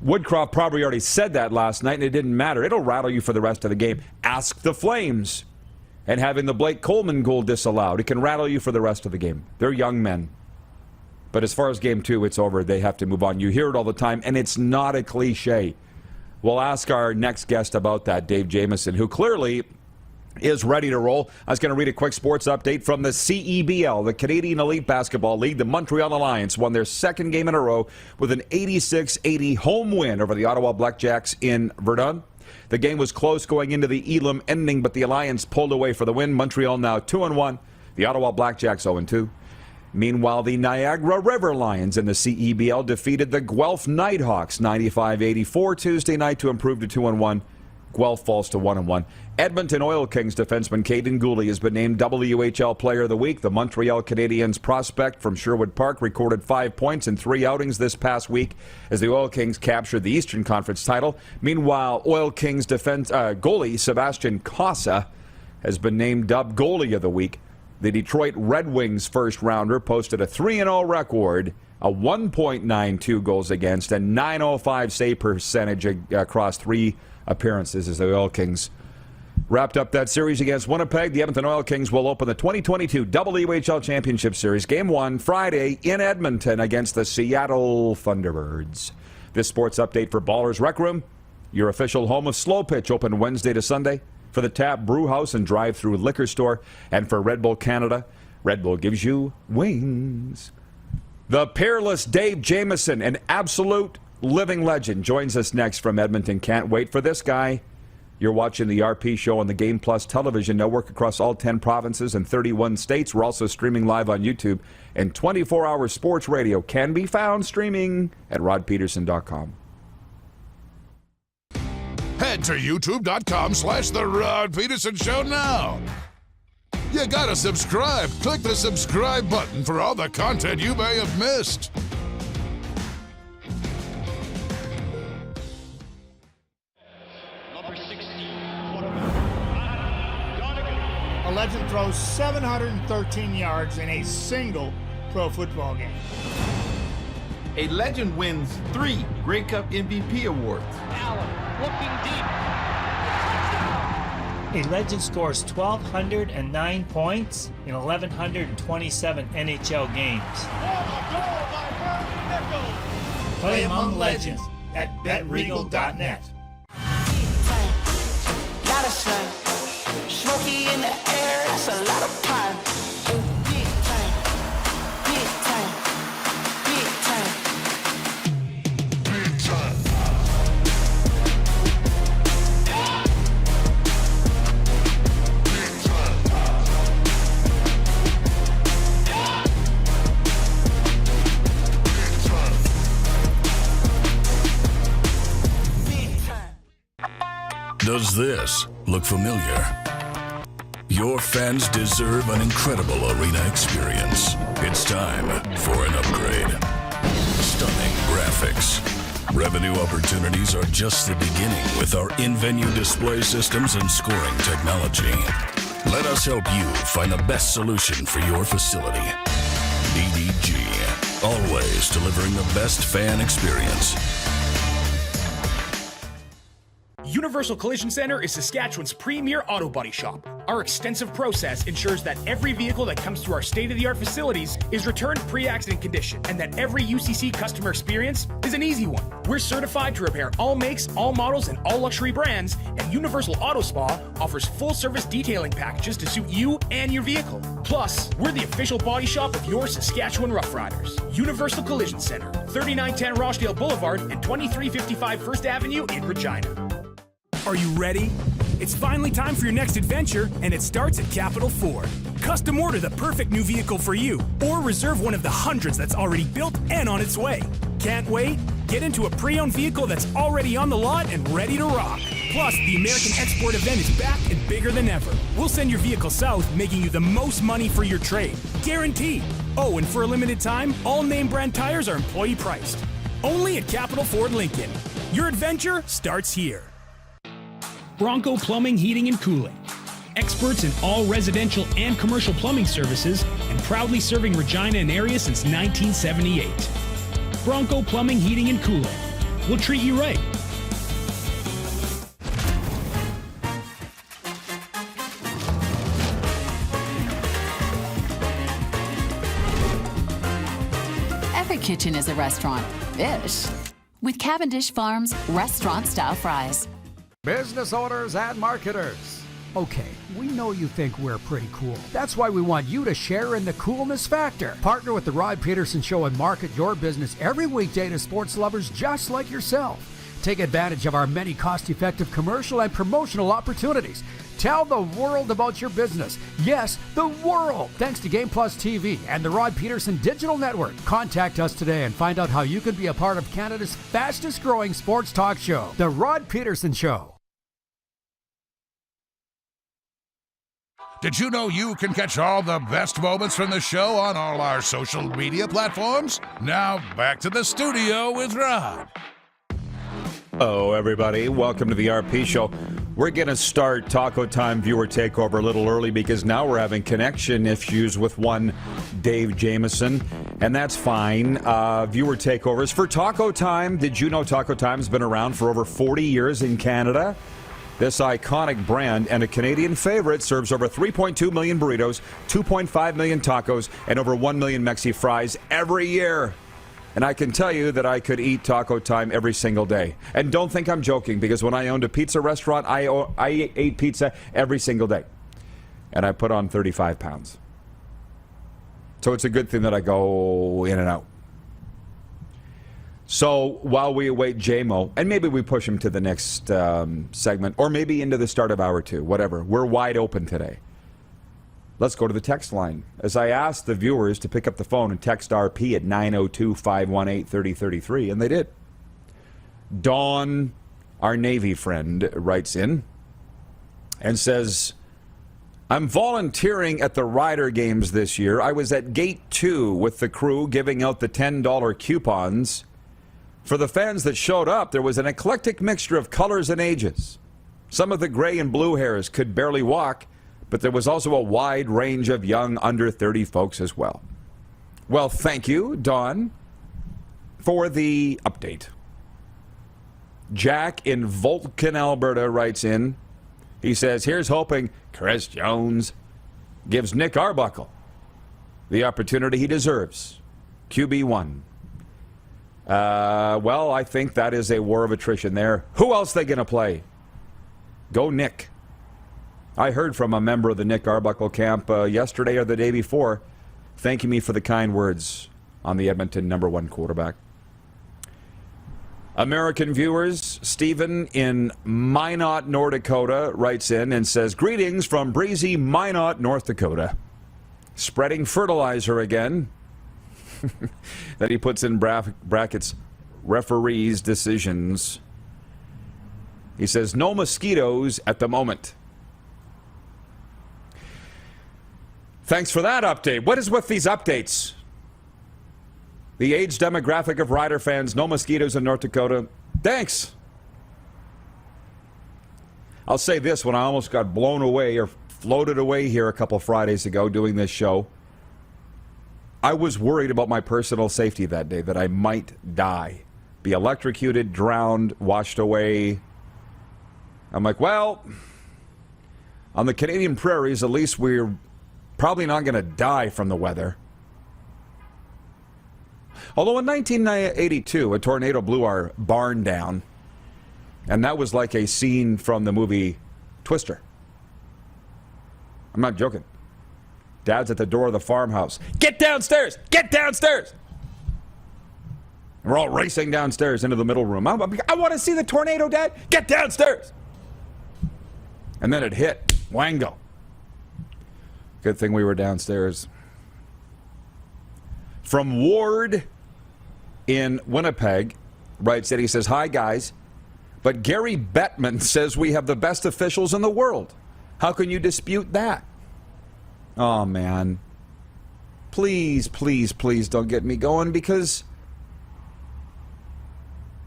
S2: Woodcroft probably already said that last night, and it didn't matter. It'll rattle you for the rest of the game. Ask the Flames. And having the Blake Coleman goal disallowed, it can rattle you for the rest of the game. They're young men. But as far as game two, it's over. They have to move on. You hear it all the time, and it's not a cliche. We'll ask our next guest about that, Dave Jamieson, who clearly is ready to roll. I was going to read a quick sports update from the CEBL, the Canadian Elite Basketball League. The Montreal Alliance won their second game in a row with an 86-80 home win over the Ottawa Blackjacks in Verdun. The game was close going into the Elam ending, but the Alliance pulled away for the win. Montreal now 2-1. The Ottawa Blackjacks 0-2. Meanwhile, the Niagara River Lions in the CEBL defeated the Guelph Nighthawks 95-84 Tuesday night to improve to 2-1. Guelph falls to 1-1. Edmonton Oil Kings defenseman Caden Gooley has been named WHL Player of the Week. The Montreal Canadiens prospect from Sherwood Park recorded 5 points in 3 outings this past week as the Oil Kings captured the Eastern Conference title. Meanwhile, Oil Kings goalie Sebastian Casa has been named Dub Goalie of the Week. The Detroit Red Wings first-rounder posted a 3-0 record, a 1.92 goals against, and .905 save percentage across 3 appearances as the Oil Kings wrapped up that series against Winnipeg. The Edmonton Oil Kings will open the 2022 WHL Championship Series Game 1 Friday in Edmonton against the Seattle Thunderbirds. This sports update for Ballers Rec Room, your official home of Slow Pitch, open Wednesday to Sunday. For the Tap Brew House and drive-through liquor store, and for Red Bull Canada, Red Bull gives you wings. The peerless Dave Jameson, an absolute living legend, joins us next from Edmonton. Can't wait for this guy. You're watching the RP Show on the Game Plus television network across all 10 provinces and 31 states. We're also streaming live on YouTube, and 24-hour sports radio can be found streaming at rodpeterson.com.
S11: Head to youtube.com/The Rod Peterson Show now. You gotta subscribe. Click the subscribe button for all the content you may have missed.
S9: Number 16.
S7: A legend throws 713 yards in a single pro football game.
S8: A legend wins 3 Grey Cup MVP awards.
S9: Allen looking deep.
S12: A legend scores 1,209 points in 1,127 NHL games. Play among legends at betregal.net.
S5: Lot of sun, smoky in the air, that's a lot of pine. Big time, big time, big time.
S11: Big time.
S1: Does this look familiar? Your fans deserve an incredible arena experience. It's time for an upgrade. Stunning graphics. Revenue opportunities are just the beginning with our in-venue display systems and scoring technology. Let us help you find the best solution for your facility. DDG, always delivering the best fan experience.
S4: Universal Collision Center is Saskatchewan's premier auto body shop. Our extensive process ensures that every vehicle that comes through our state-of-the-art facilities is returned pre-accident condition, and that every UCC customer experience is an easy one. We're certified to repair all makes, all models, and all luxury brands, and Universal Auto Spa offers full-service detailing packages to suit you and your vehicle. Plus, we're the official body shop of your Saskatchewan Roughriders. Universal Collision Center, 3910 Rochdale Boulevard and 2355 First Avenue in Regina.
S13: Are you ready? It's finally time for your next adventure, and it starts at Capital Ford. Custom order the perfect new vehicle for you, or reserve one of the hundreds that's already built and on its way. Can't wait? Get into a pre-owned vehicle that's already on the lot and ready to rock. Plus, the American Export event is back and bigger than ever. We'll send your vehicle south, making you the most money for your trade. Guaranteed. Oh, and for a limited time, all name brand tires are employee priced. Only at Capital Ford Lincoln. Your adventure starts here.
S4: Bronco Plumbing, Heating, and Cooling. Experts in all residential and commercial plumbing services, and proudly serving Regina and area since 1978. Bronco Plumbing, Heating, and Cooling. We'll treat you right.
S6: Every kitchen is a restaurant. Ish. With Cavendish Farms restaurant-style fries.
S10: Business owners and marketers. Okay, we know you think we're pretty cool. That's why we want you to share in the coolness factor. Partner with the Rod Pedersen Show and market your business every weekday to sports lovers just like yourself. Take advantage of our many cost-effective commercial and promotional opportunities. Tell the world about your business. Yes, the world. Thanks to Game Plus TV and the Rod Pedersen Digital Network. Contact us today and find out how you can be a part of Canada's fastest-growing sports talk show, The Rod Pedersen Show.
S11: Did you know you can catch all the best moments from the show on all our social media platforms? Now, back to the studio with Rod.
S2: Hello, everybody. Welcome to the RP Show. We're going to start Taco Time viewer takeover a little early because now we're having connection issues with one Dave Jamieson, and that's fine. Viewer takeovers for Taco Time. Did you know Taco Time's been around for over 40 years in Canada? This iconic brand and a Canadian favorite serves over 3.2 million burritos, 2.5 million tacos, and over 1 million Mexi fries every year. And I can tell you that I could eat Taco Time every single day. And don't think I'm joking, because when I owned a pizza restaurant, I ate pizza every single day. And I put on 35 pounds. So it's a good thing that I go in and out. So while we await JMO, and maybe we push him to the next segment, or maybe into the start of hour 2, whatever. We're wide open today. Let's go to the text line. As I asked the viewers to pick up the phone and text RP at 902-518-3033, and they did. Dawn, our Navy friend, writes in and says, I'm volunteering at the Rider games this year. I was at Gate 2 with the crew giving out the $10 coupons. For the fans that showed up, there was an eclectic mixture of colors and ages. Some of the gray and blue hairs could barely walk, but there was also a wide range of young under 30 folks as well. Well, thank you, Dawn, for the update. Jack in Vulcan, Alberta writes in. He says, here's hoping Chris Jones gives Nick Arbuckle the opportunity he deserves. QB1. Well, I think that is a war of attrition there. Who else are they going to play? Go Nick. I heard from a member of the Nick Arbuckle camp yesterday or the day before thanking me for the kind words on the Edmonton #1 quarterback. American viewers, Stephen in Minot, North Dakota, writes in and says, greetings from breezy Minot, North Dakota. Spreading fertilizer again. That he puts in brackets, referees' decisions. He says, no mosquitoes at the moment. Thanks for that update. What is with these updates? The age demographic of Rider fans, no mosquitoes in North Dakota. Thanks. I'll say this, when I almost got blown away or floated away here a couple Fridays ago doing this show. I was worried about my personal safety that day, that I might die, be electrocuted, drowned, washed away. I'm like, well, on the Canadian prairies, at least we're probably not going to die from the weather. Although in 1982, a tornado blew our barn down, and that was like a scene from the movie Twister. I'm not joking. Dad's at the door of the farmhouse. Get downstairs! Get downstairs! We're all racing downstairs into the middle room. I want to see the tornado, Dad! Get downstairs! And then it hit. Wango. Good thing we were downstairs. From Ward in Winnipeg, writes that he says, hi, guys, but Gary Bettman says we have the best officials in the world. How can you dispute that? Oh, man. Please, please, please don't get me going, because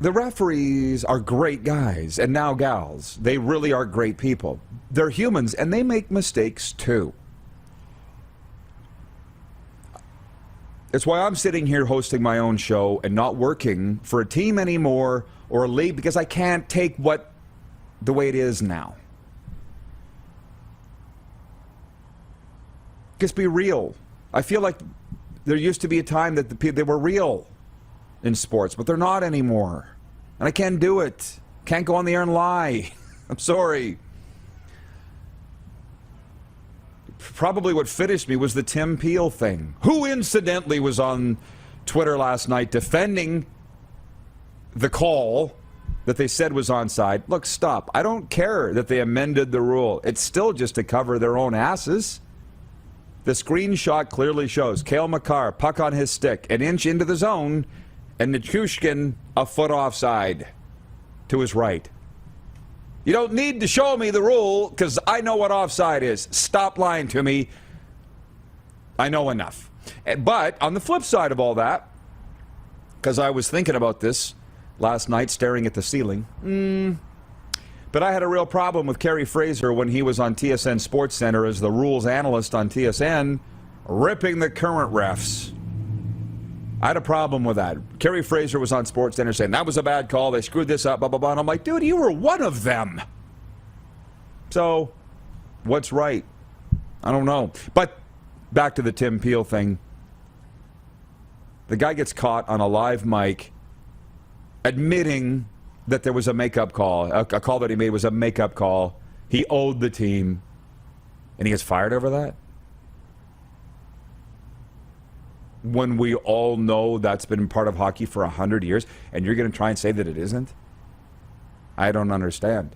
S2: the referees are great guys, and now gals. They really are great people. They're humans, and they make mistakes, too. It's why I'm sitting here hosting my own show and not working for a team anymore or a league, because I can't take what the way it is now. Just be real. I feel like there used to be a time that they were real in sports, but they're not anymore. And I can't do it. Can't go on the air and lie. I'm sorry. Probably what finished me was the Tim Peel thing, who incidentally was on Twitter last night defending the call that they said was onside. Look, stop. I don't care that they amended the rule. It's still just to cover their own asses. The screenshot clearly shows Cale Makar, puck on his stick, an inch into the zone, and Nichushkin a foot offside to his right. You don't need to show me the rule, because I know what offside is. Stop lying to me. I know enough. But on the flip side of all that, because I was thinking about this last night, staring at the ceiling, but I had a real problem with Kerry Fraser when he was on TSN Sports Center as the rules analyst on TSN, ripping the current refs. I had a problem with that. Kerry Fraser was on Sports Center saying, that was a bad call, they screwed this up, blah, blah, blah. And I'm like, dude, you were one of them. So, what's right? I don't know. But back to the Tim Peel thing. The guy gets caught on a live mic admitting that there was a makeup call. A call that he made was a makeup call. He owed the team. And he gets fired over that? When we all know that's been part of hockey for 100 years, and you're going to try and say that it isn't? I don't understand.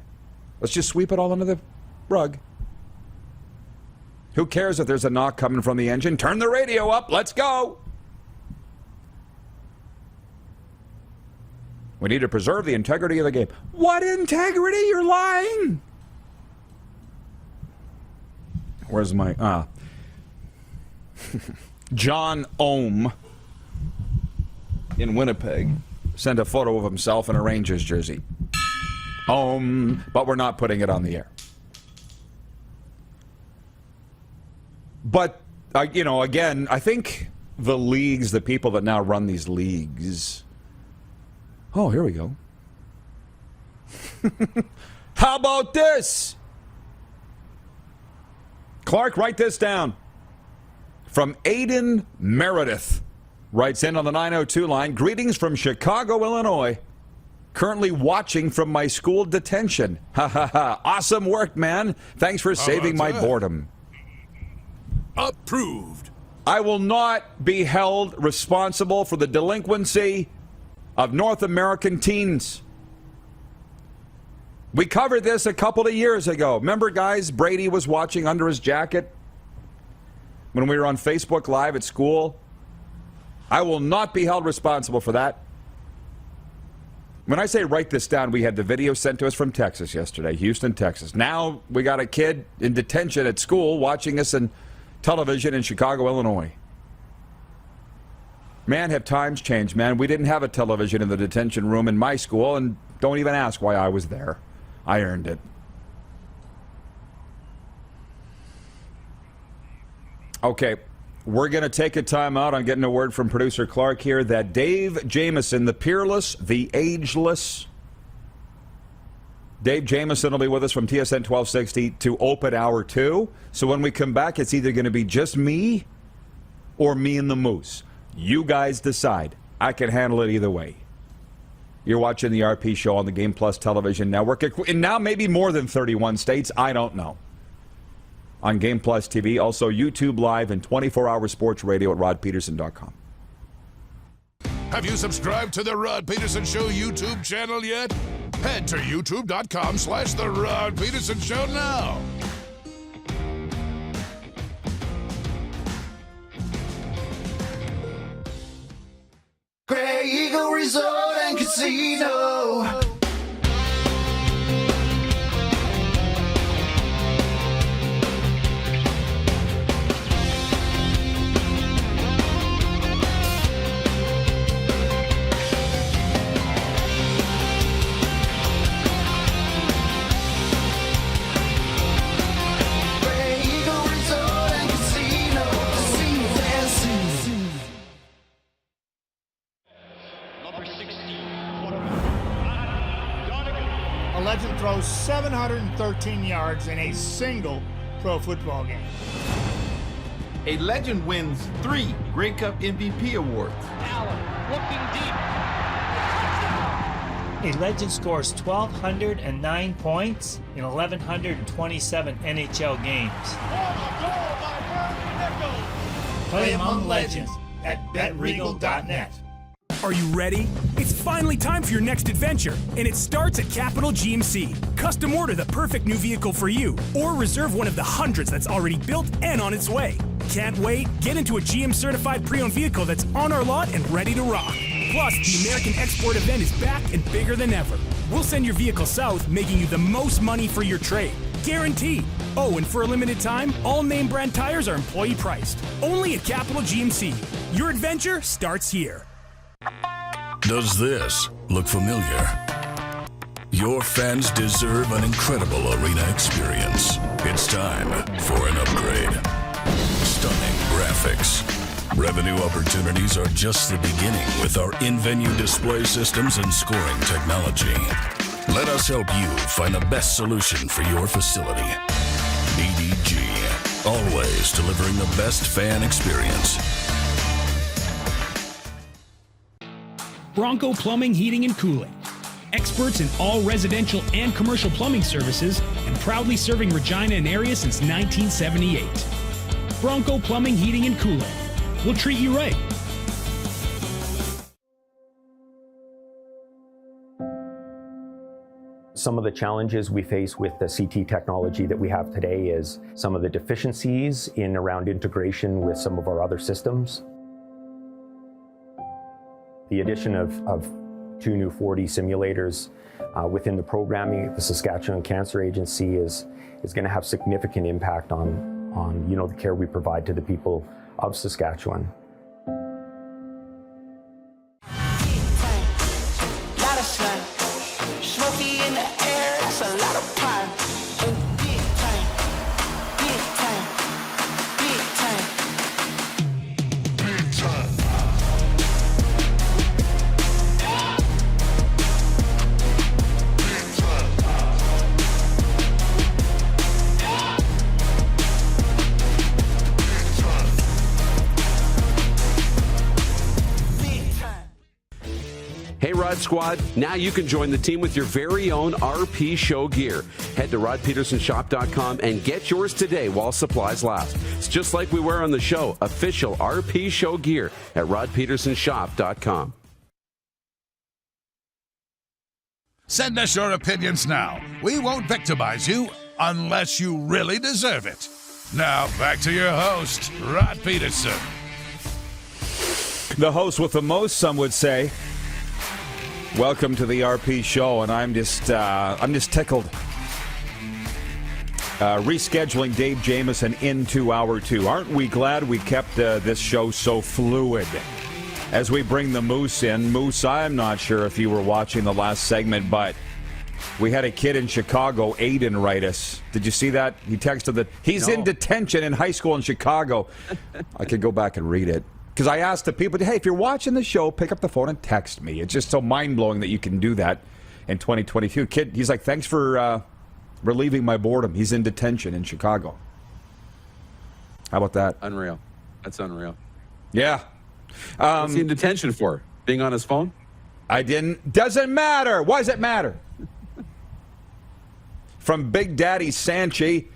S2: Let's just sweep it all under the rug. Who cares if there's a knock coming from the engine? Turn the radio up. Let's go. We need to preserve the integrity of the game. What integrity? You're lying. Where's my... John Ohm in Winnipeg sent a photo of himself in a Rangers jersey. But we're not putting it on the air. But, again, I think the leagues, the people that now run these leagues... Oh, here we go. How about this? Clark, write this down. From Aiden Meredith, writes in on the 902 line, greetings from Chicago, Illinois. Currently watching from my school detention. Ha ha ha. Awesome work, man. Thanks for saving my boredom.
S11: Approved.
S2: I will not be held responsible for the delinquency of North American teens. We covered this a couple of years ago. Remember, guys, Brady was watching under his jacket when we were on Facebook Live at school? I will not be held responsible for that. When I say write this down, we had the video sent to us from Texas yesterday, Houston, Texas. Now we got a kid in detention at school watching us on television in Chicago, Illinois. Man, have times changed, man. We didn't have a television in the detention room in my school, and don't even ask why I was there. I earned it. Okay, we're going to take a time out. I'm getting a word from producer Clark here that Dave Jamieson, the peerless, the ageless Dave Jameson will be with us from TSN 1260 to open hour 2. So when we come back, it's either going to be just me or me and the Moose. You guys decide. I can handle it either way. You're watching the RP Show on the Game Plus television network. And now maybe more than 31 states. I don't know. On Game Plus TV, also YouTube Live and 24-hour sports radio at rodpeterson.com.
S11: Have you subscribed to the Rod Peterson Show YouTube channel yet? Head to youtube.com/The Rod Peterson Show now.
S5: Grey Eagle Resort and Casino.
S7: A legend throws 713 yards in a single pro football game.
S8: A legend wins 3 Grey Cup MVP awards.
S9: Allen looking deep.
S12: A legend scores 1,209 points in 1,127 NHL games. Play among legends at betregal.net.
S13: Are you ready? It's finally time for your next adventure, and it starts at Capital GMC. Custom order the perfect new vehicle for you, or reserve one of the hundreds that's already built and on its way. Can't wait? Get into a GM-certified pre-owned vehicle that's on our lot and ready to rock. Plus, the American Export event is back and bigger than ever. We'll send your vehicle south, making you the most money for your trade. Guaranteed. Oh, and for a limited time, all name brand tires are employee priced. Only at Capital GMC. Your adventure starts here.
S1: Does this look familiar? Your fans deserve an incredible arena experience. It's time for an upgrade. Stunning graphics. Revenue opportunities are just the beginning with our in-venue display systems and scoring technology. Let us help you find the best solution for your facility. EDG, always delivering the best fan experience.
S13: Bronco Plumbing, Heating, and Cooling. Experts in all residential and commercial plumbing services and proudly serving Regina and area since 1978. Bronco Plumbing, Heating, and Cooling. We'll treat you right.
S14: Some of the challenges we face with the CT technology that we have today is some of the deficiencies in around integration with some of our other systems. The addition of 2 new 4D simulators within the programming at the Saskatchewan Cancer Agency is going to have significant impact on the care we provide to the people of Saskatchewan.
S5: Smoky in the air, that's a lot of pine. Big time, big time, big time, big time.
S3: Hey, Rod Squad, now you can join the team with your very own RP Show gear. Head to rodpetersonshop.com and get yours today while supplies last. It's just like we wear on the show, official RP Show gear at rodpetersonshop.com.
S11: Send us your opinions now. We won't victimize you unless you really deserve it. Now, back to your host, Rod Peterson.
S2: The host with the most, some would say. Welcome to the RP Show, and I'm just tickled. Rescheduling Dave Jameson into hour 2. Aren't we glad we kept this show so fluid? As we bring the Moose in. Moose, I'm not sure if you were watching the last segment, but We had a kid in Chicago, Aiden, write us. Did you see that? He texted that he's in detention in high school in Chicago. I could go back and read it. Because I asked the people, hey, if you're watching the show, pick up the phone and text me. It's just so mind-blowing that you can do that in 2022. Kid, he's like, thanks for relieving my boredom. He's in detention in Chicago. How about that?
S3: Unreal. That's unreal.
S2: Yeah.
S3: What's he in detention for? Being on his phone?
S2: I didn't. Doesn't matter. Why does it matter? From Big Daddy Sanchi,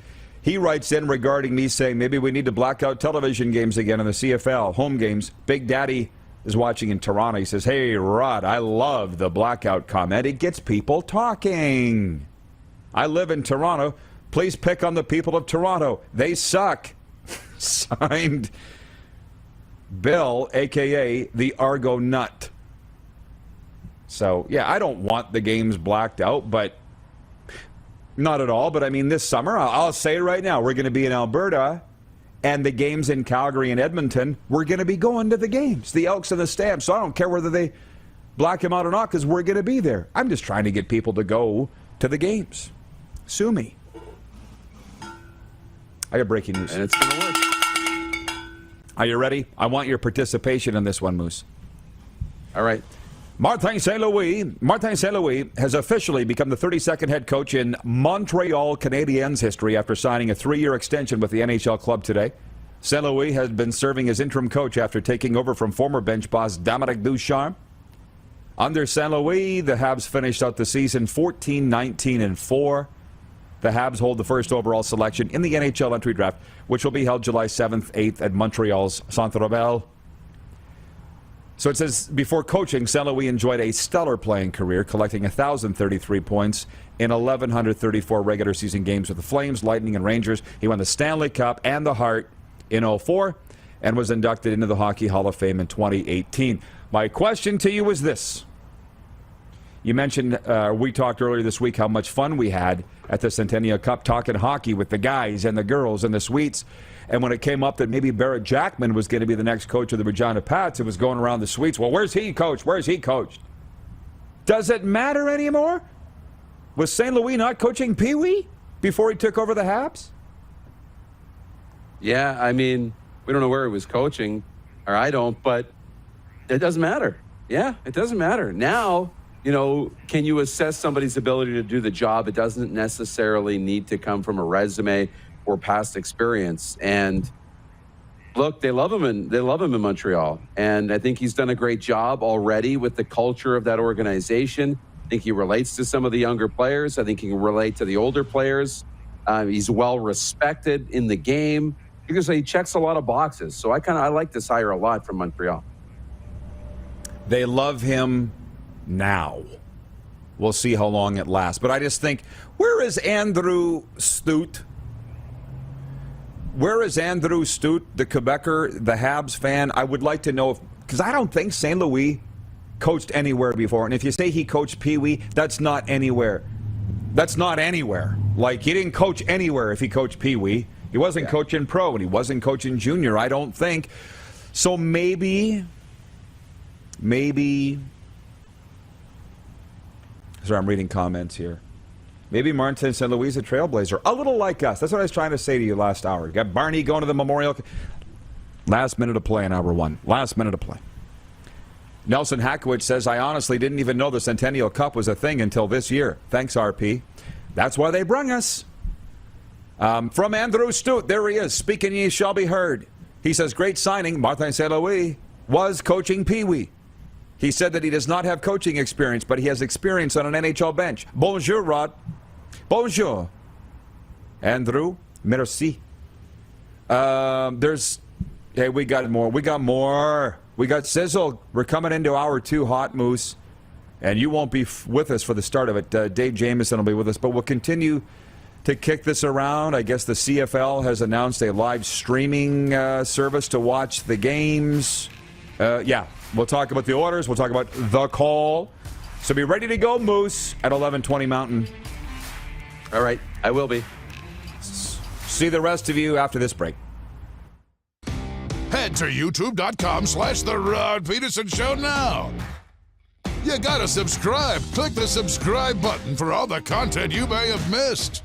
S2: he writes in regarding me saying maybe we need to black out television games again in the CFL, home games. Big Daddy is watching in Toronto. He says, hey, Rod, I love the blackout comment. It gets people talking. I live in Toronto. Please pick on the people of Toronto. They suck. Signed, Bill, a.k.a. the Argo Nut. So, yeah, I don't want the games blacked out, but not at all. But, I mean, this summer, I'll say it right now, we're going to be in Alberta, and the games in Calgary and Edmonton, we're going to be going to the games, the Elks and the Stamps. So I don't care whether they black them out or not because we're going to be there. I'm just trying to get people to go to the games. Sue me. I got breaking news.
S3: And it's going to work.
S2: Are you ready? I want your participation in this one, Moose.
S3: All right.
S2: Martin St. Louis has officially become the 32nd head coach in Montreal Canadiens history after signing a 3-year extension with the NHL club today. St. Louis has been serving as interim coach after taking over from former bench boss Dominique Ducharme. Under St. Louis, the Habs finished out the season 14-19-4. The Habs hold the first overall selection in the NHL entry draft, which will be held July 7th, 8th at Montreal's Centre Bell. So it says, before coaching, St. Louis enjoyed a stellar playing career, collecting 1,033 points in 1,134 regular season games with the Flames, Lightning, and Rangers. He won the Stanley Cup and the Hart in 2004 and was inducted into the Hockey Hall of Fame in 2018. My question to you is this. You mentioned, we talked earlier this week how much fun we had at the Centennial Cup talking hockey with the guys and the girls and the suites. And when it came up that maybe Barrett Jackman was going to be the next coach of the Regina Pats, it was going around the suites. Well, where's he coached? Where's he coached? Does it matter anymore? Was St. Louis not coaching Pee Wee before he took over the Habs?
S3: Yeah, I mean, we don't know where he was coaching, or I don't, but it doesn't matter. Yeah, it doesn't matter. Now, you know, can you assess somebody's ability to do the job? It doesn't necessarily need to come from a resume or past experience. And look, they love him in Montreal. And I think he's done a great job already with the culture of that organization. I think he relates to some of the younger players. I think he can relate to the older players. He's well respected in the game. Because he checks a lot of boxes. So I like this hire a lot from Montreal.
S2: They love him now. We'll see how long it lasts. But I just think, where is Andrew Stute? Where is Andrew Stute, the Quebecer, the Habs fan? I would like to know, because I don't think St. Louis coached anywhere before. And if you say he coached Pee Wee, that's not anywhere. That's not anywhere. Like, he didn't coach anywhere if he coached Pee Wee. He wasn't coaching pro, and he wasn't coaching junior, I don't think. So maybe, sorry, I'm reading comments here. Maybe Martin St. Louis is a trailblazer. A little like us. That's what I was trying to say to you last hour. You got Barney going to the Memorial. Last minute of play in hour one. Last minute of play. Nelson Hackowitz says, I honestly didn't even know the Centennial Cup was a thing until this year. Thanks, RP. That's why they brung us. From Andrew Stute, there he is. Speaking ye shall be heard. He says, great signing. Martin St. Louis was coaching Pee Wee. He said that he does not have coaching experience, but he has experience on an NHL bench. Bonjour, Rod. Bonjour. Andrew, merci. Hey, we got more. We got Sizzle. We're coming into hour 2, Hot Moose. And you won't be with us for the start of it. Dave Jamieson will be with us, but we'll continue to kick this around. I guess the CFL has announced a live streaming service to watch the games. We'll talk about the orders. We'll talk about the call. So be ready to go, Moose, at 11:20 Mountain.
S3: All right, I will be.
S2: See the rest of you after this break.
S11: Head to youtube.com/The Rod Pedersen Show now. You gotta subscribe. Click the subscribe button for all the content you may have missed.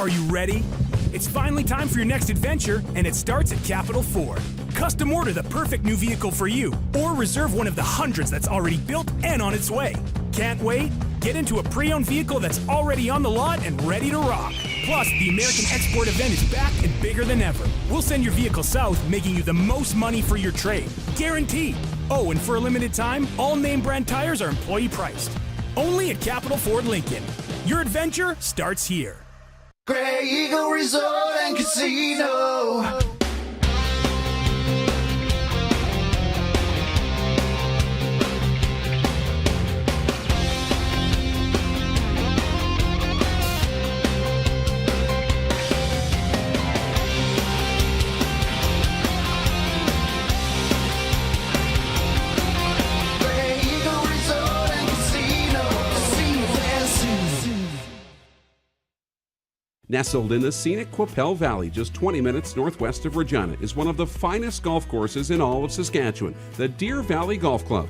S13: Are you ready? It's finally time for your next adventure, and it starts at Capital Ford. Custom order the perfect new vehicle for you, or reserve one of the hundreds that's already built and on its way. Can't wait? Get into a pre-owned vehicle that's already on the lot and ready to rock. Plus, the American Export event is back and bigger than ever. We'll send your vehicle south, making you the most money for your trade. Guaranteed. Oh, and for a limited time, all name brand tires are employee priced. Only at Capital Ford Lincoln. Your adventure starts here.
S5: Grey Eagle Resort and Casino.
S3: Nestled in the scenic Qu'Appelle Valley, just 20 minutes northwest of Regina, is one of the finest golf courses in all of Saskatchewan, the Deer Valley Golf Club.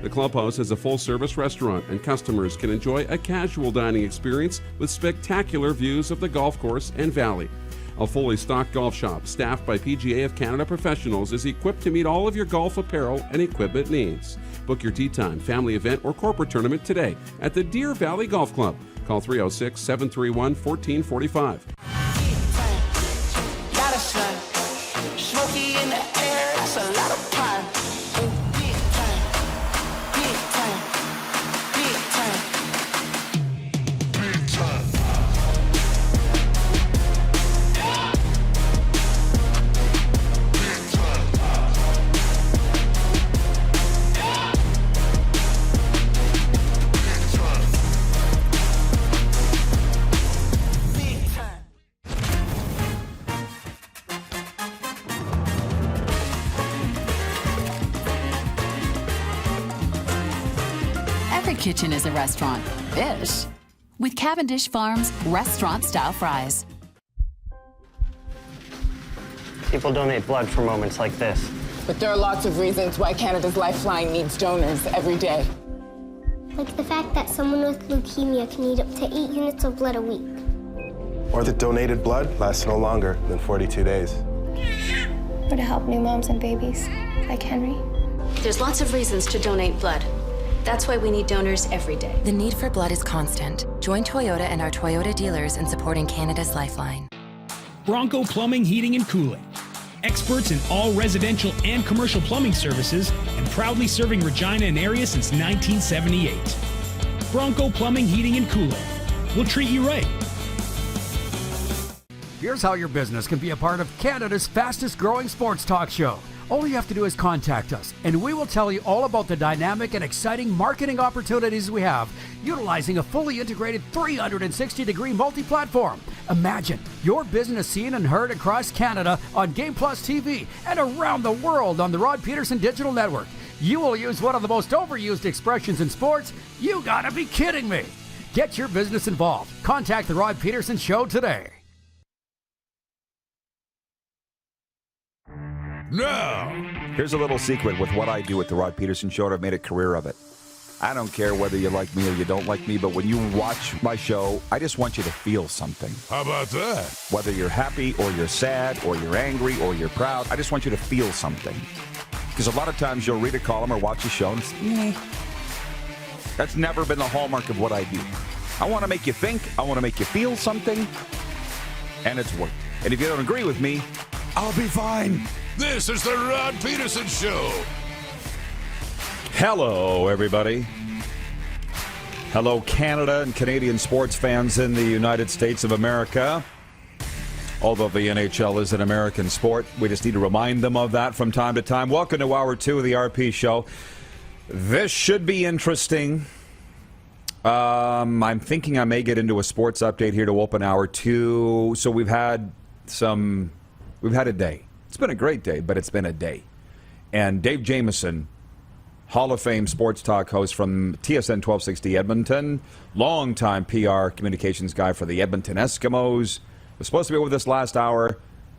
S3: The clubhouse has a full-service restaurant, and customers can enjoy a casual dining experience with spectacular views of the golf course and valley. A fully stocked golf shop, staffed by PGA of Canada professionals, is equipped to meet all of your golf apparel and equipment needs. Book your tee time, family event, or corporate tournament today at the Deer Valley Golf Club. Call 306-731-1445.
S5: Lot of sun, smoky in the air, that's a lot of pine. Big time, big time, big time, big time.
S6: Every kitchen is a restaurant. Ish. With Cavendish Farms restaurant-style fries.
S15: People donate blood for moments like this.
S16: But there are lots of reasons why Canada's Lifeline needs donors every day.
S17: Like the fact that someone with leukemia can need up to 8 units of blood a week.
S18: Or that donated blood lasts no longer than 42 days.
S17: Or to help new moms and babies, like Henry.
S19: There's lots of reasons to donate blood. That's why we need donors every day.
S20: The need for blood is constant. Join Toyota and our Toyota dealers in supporting Canada's Lifeline.
S4: Bronco Plumbing, Heating, and Cooling. Experts in all residential and commercial plumbing services, and proudly serving Regina and area since 1978. Bronco Plumbing, Heating, and Cooling. We'll treat you right.
S10: Here's how your business can be a part of Canada's fastest growing sports talk show. All you have to do is contact us, and we will tell you all about the dynamic and exciting marketing opportunities we have, utilizing a fully integrated 360-degree multi-platform. Imagine your business seen and heard across Canada on Game Plus TV and around the world on the Rod Pedersen Digital Network. You will use one of the most overused expressions in sports. You gotta be kidding me. Get your business involved. Contact the Rod Pedersen Show today.
S11: Now,
S2: here's a little secret with what I do at the Rod Pedersen Show, and I've made a career of it. I don't care whether you like me or you don't like me, but when you watch my show, I just want you to feel something.
S11: How about that?
S2: Whether you're happy or you're sad or you're angry or you're proud, I just want you to feel something. Because a lot of times you'll read a column or watch a show and say, that's never been the hallmark of what I do. I want to make you think, I want to make you feel something, and it's worked. And if you don't agree with me, I'll be fine.
S11: This is the Rod Pedersen Show.
S2: Hello, everybody. Hello, Canada and Canadian sports fans in the United States of America. Although the NHL is an American sport, we just need to remind them of that from time to time. Welcome to Hour 2 of the RP Show. This should be interesting. I'm thinking I may get into a sports update here to open Hour 2. So we've had a day. It's been a great day, but it's been a day. And Dave Jameson, Hall of Fame sports talk host from TSN 1260 Edmonton, longtime PR communications guy for the Edmonton Eskimos, was supposed to be with us last hour.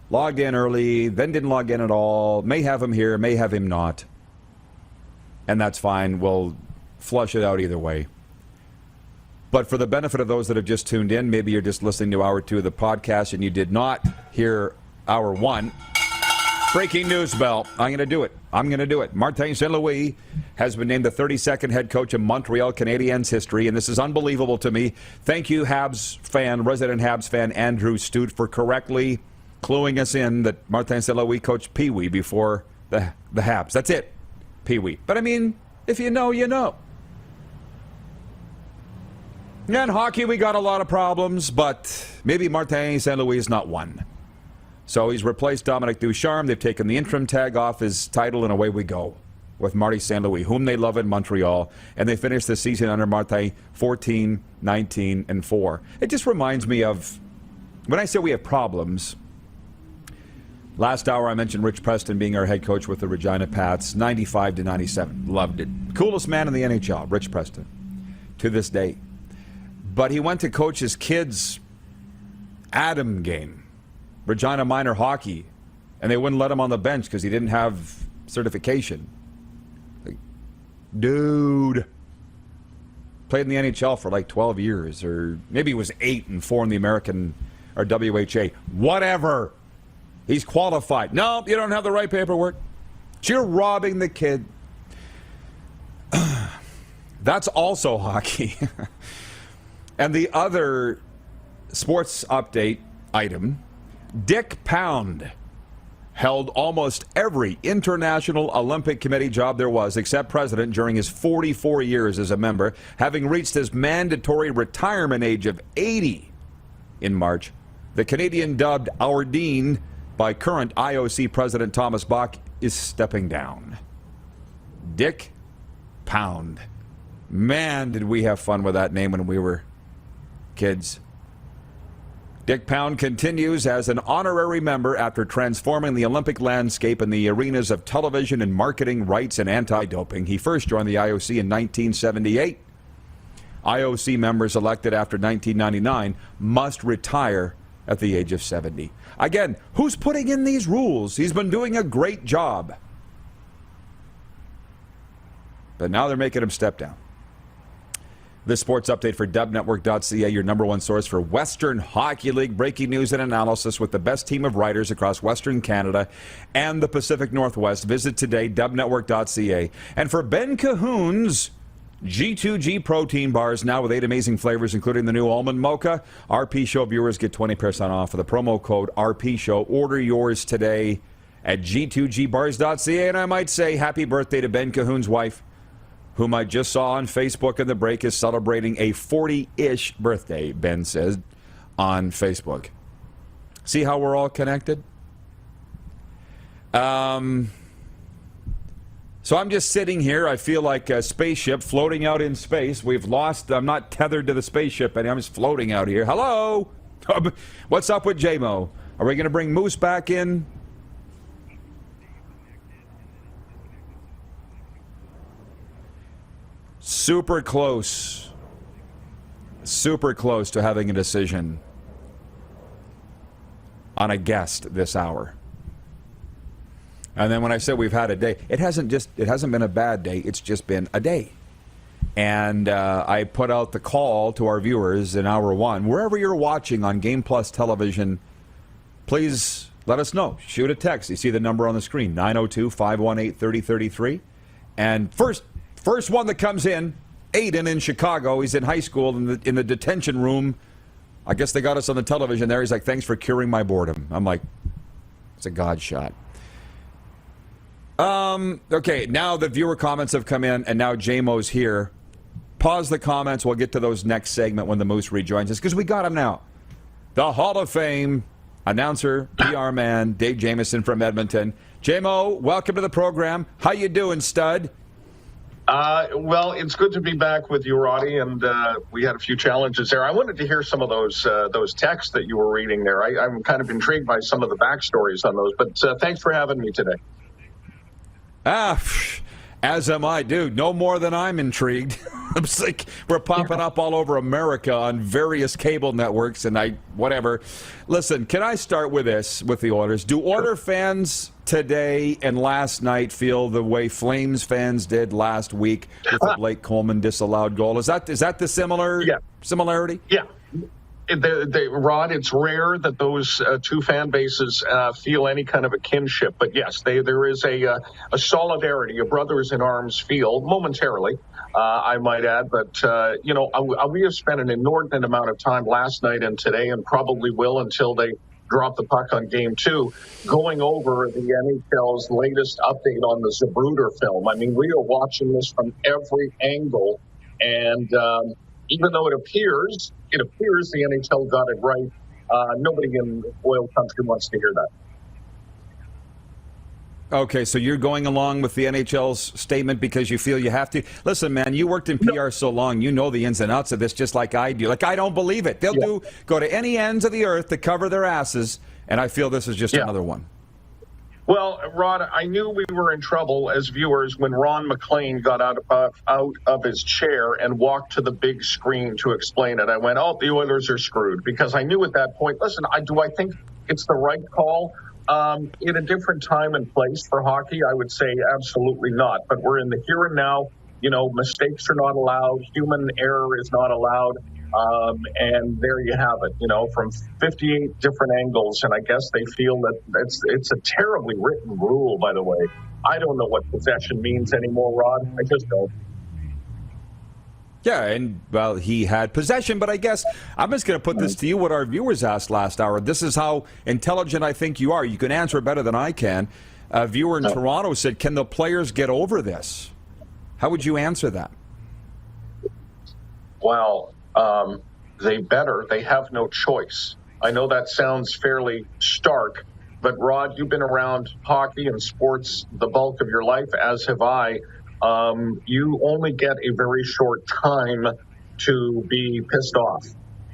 S2: logged in early, then didn't log in at all, may have him here, may have him not. And that's fine. We'll flush it out either way. But for the benefit of those that have just tuned in, maybe you're just listening to hour 2 of the podcast and you did not hear hour 1. Breaking news bell. I'm going to do it. Martin St. Louis has been named the 32nd head coach of Montreal Canadiens history, and this is unbelievable to me. Thank you, resident Habs fan Andrew Stute, for correctly cluing us in that Martin St. Louis coached Pee Wee before the Habs. That's it, Pee Wee. But I mean, if you know, you know. Yeah, in hockey, we got a lot of problems, but maybe Martin St. Louis is not one. So he's replaced Dominic Ducharme. They've taken the interim tag off his title, and away we go with Marty St. Louis, whom they love in Montreal. And they finished the season under Martin 14, 19, and 4. It just reminds me of, when I say we have problems, last hour I mentioned Rich Preston being our head coach with the Regina Pats, 95-97. Loved it. Coolest man in the NHL, Rich Preston, to this day. But he went to coach his kids' Adam game, Regina Minor Hockey, and they wouldn't let him on the bench because he didn't have certification. Like, dude. Played in the NHL for like 12 years, or maybe he was 8 and 4 in the American or WHA. Whatever. He's qualified. No, you don't have the right paperwork. You're robbing the kid. That's also hockey. And the other sports update item, Dick Pound held almost every International Olympic Committee job there was, except president, during his 44 years as a member, having reached his mandatory retirement age of 80 in March. The Canadian, dubbed Our Dean by current IOC President Thomas Bach, is stepping down. Dick Pound. Man, did we have fun with that name when we were kids. Dick Pound continues as an honorary member after transforming the Olympic landscape in the arenas of television and marketing rights and anti-doping. He first joined the IOC in 1978. IOC members elected after 1999 must retire at the age of 70. Again, who's putting in these rules? He's been doing a great job. But now they're making him step down. This sports update for dubnetwork.ca, your number one source for Western Hockey League breaking news and analysis with the best team of writers across Western Canada and the Pacific Northwest. Visit today, dubnetwork.ca. And for Ben Cahoon's G2G protein bars, now with 8 amazing flavors, including the new almond mocha, RP Show viewers get 20% off with the promo code RP Show. Order yours today at g2gbars.ca. And I might say happy birthday to Ben Cahoon's wife, whom I just saw on Facebook in the break, is celebrating a 40-ish birthday, Ben says, on Facebook. See how we're all connected? So I'm just sitting here. I feel like a spaceship floating out in space. I'm not tethered to the spaceship, and I'm just floating out here. Hello? What's up with J-Mo? Are we going to bring Moose back in? Super close to having a decision on a guest this hour. And then when I said we've had a day, it hasn't been a bad day, it's just been a day. And I put out the call to our viewers in hour 1. Wherever you're watching on Game Plus television, please let us know. Shoot a text. You see the number on the screen, 902-518-3033. And first one that comes in, Aiden in Chicago. He's in high school in the detention room. I guess they got us on the television there. He's like, thanks for curing my boredom. I'm like, it's a God shot. Okay, now the viewer comments have come in, and now J-Mo's here. Pause the comments. We'll get to those next segment when the Moose rejoins us, because we got him now. The Hall of Fame announcer, PR man, Dave Jamieson from Edmonton. J-Mo, welcome to the program. How you doing, stud?
S21: Well, it's good to be back with you, Roddy, and we had a few challenges there. I wanted to hear some of those texts that you were reading there. I'm kind of intrigued by some of the backstories on those, but thanks for having me today.
S2: As am I, dude. No more than I'm intrigued. I'm like, we're popping up all over America on various cable networks and whatever. Listen, can I start with this, with the Oilers? Do Oiler fans today and last night feel the way Flames fans did last week with the Blake Coleman disallowed goal? Is that the similarity?
S21: Yeah. Rod, it's rare that those two fan bases feel any kind of a kinship. But yes, there is a solidarity, a brothers in arms feel momentarily, I might add. But, we have spent an inordinate amount of time last night and today, and probably will until they drop the puck on game 2, going over the NHL's latest update on the Zapruder film. I mean, we are watching this from every angle, and even though it appears the NHL got it right, nobody in oil country wants to hear that.
S2: Okay, so you're going along with the NHL's statement because you feel you have to. Listen, man, you worked in PR so long, you know the ins and outs of this just like I do. Like, I don't believe it. They'll go to any ends of the earth to cover their asses, and I feel this is just another one.
S21: Well, Rod, I knew we were in trouble as viewers when Ron McLean got out of his chair and walked to the big screen to explain it. I went, oh, the Oilers are screwed, because I knew at that point, listen, do I think it's the right call? In a different time and place for hockey, I would say absolutely not. But we're in the here and now. Mistakes are not allowed. Human error is not allowed. And there you have it, from 58 different angles. And I guess they feel that it's a terribly written rule, by the way. I don't know what possession means anymore, Rod. I just don't.
S2: Yeah, and, well, he had possession, but I guess I'm just going to put this to you, what our viewers asked last hour. This is how intelligent I think you are. You can answer it better than I can. A viewer in Toronto said, can the players get over this? How would you answer that?
S21: Well, they better. They have no choice. I know that sounds fairly stark, but Rod, you've been around hockey and sports the bulk of your life, as have I. You only get a very short time to be pissed off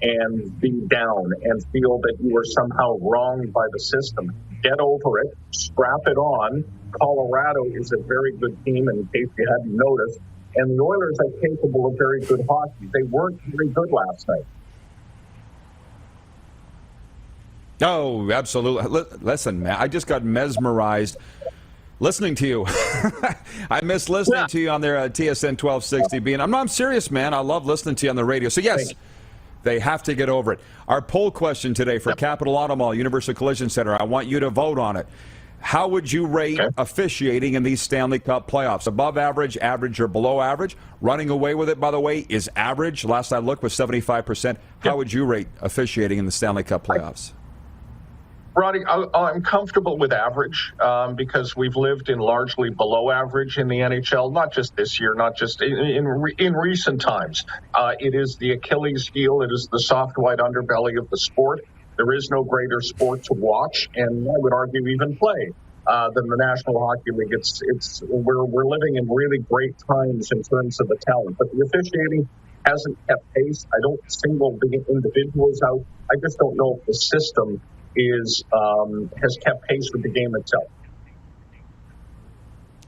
S21: and be down and feel that you are somehow wronged by the system. Get over it. Strap it on. Colorado is a very good team, in case you hadn't noticed. And the Oilers are capable of very good hockey. They weren't very good last night.
S2: Oh, absolutely. Listen, man, I just got mesmerized listening to you. I miss listening to you on their TSN 1260. I'm serious, man. I love listening to you on the radio. So, yes, they have to get over it. Our poll question today for Capital Auto Mall, Universal Collision Center, I want you to vote on it. How would you rate officiating in these Stanley Cup playoffs? Above average, average, or below average? Running away with it, by the way, is average. Last I looked was 75%. How would you rate officiating in the Stanley Cup playoffs?
S21: Roddy, I'm comfortable with average because we've lived in largely below average in the NHL, not just this year, not just in recent times. It is the Achilles heel. It is the soft white underbelly of the sport. There is no greater sport to watch, and I would argue even play, than the National Hockey League. We're living in really great times in terms of the talent, but the officiating hasn't kept pace. I don't single the individuals out. I just don't know if the system has kept pace with the game itself.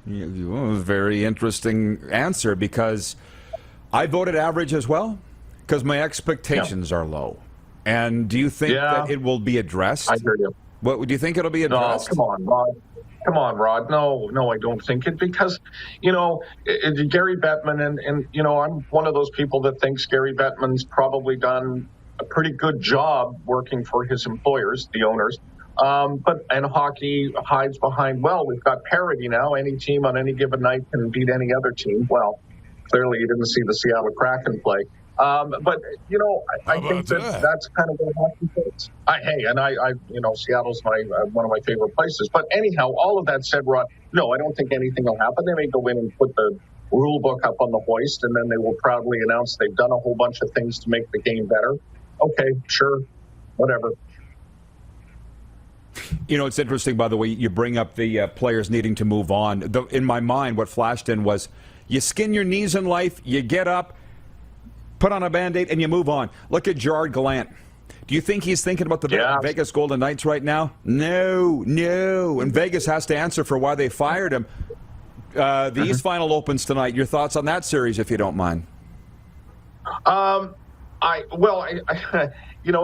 S2: Very interesting answer, because I voted average as well, because my expectations are low. And do you think that it will be addressed?
S21: I hear you.
S2: What do you think it'll be addressed?
S21: No, come on, Rod. No, I don't think it, because, Gary Bettman, and I'm one of those people that thinks Gary Bettman's probably done a pretty good job working for his employers, the owners. And hockey hides behind, we've got parity now. Any team on any given night can beat any other team. Well, clearly you didn't see the Seattle Kraken play. I think that's kind of what hockey is. Seattle's one of my favorite places. But anyhow, all of that said, Rod, no, I don't think anything will happen. They may go in and put the rule book up on the hoist, and then they will proudly announce they've done a whole bunch of things to make the game better. Okay, sure, whatever.
S2: It's interesting, by the way, you bring up the players needing to move on. In my mind, what flashed in was you skin your knees in life, you get up, put on a Band-Aid, and you move on. Look at Gerard Gallant. Do you think he's thinking about the Vegas Golden Knights right now? No. And Vegas has to answer for why they fired him. the East Final opens tonight. Your thoughts on that series, if you don't mind?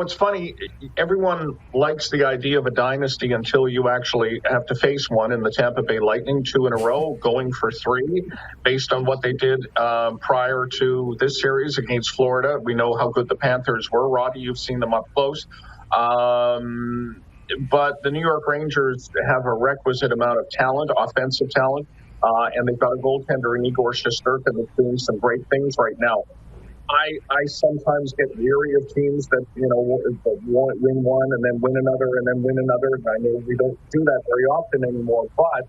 S21: It's funny. Everyone likes the idea of a dynasty until you actually have to face one. In the Tampa Bay Lightning, 2 in a row, going for 3, based on what they did prior to this series against Florida. We know how good the Panthers were. Roddy, you've seen them up close. But the New York Rangers have a requisite amount of talent, offensive talent, and they've got a goaltender in Igor Shesterkin that's doing some great things right now. I sometimes get weary of teams that, win one and then win another and then win another. And I know we don't do that very often anymore, but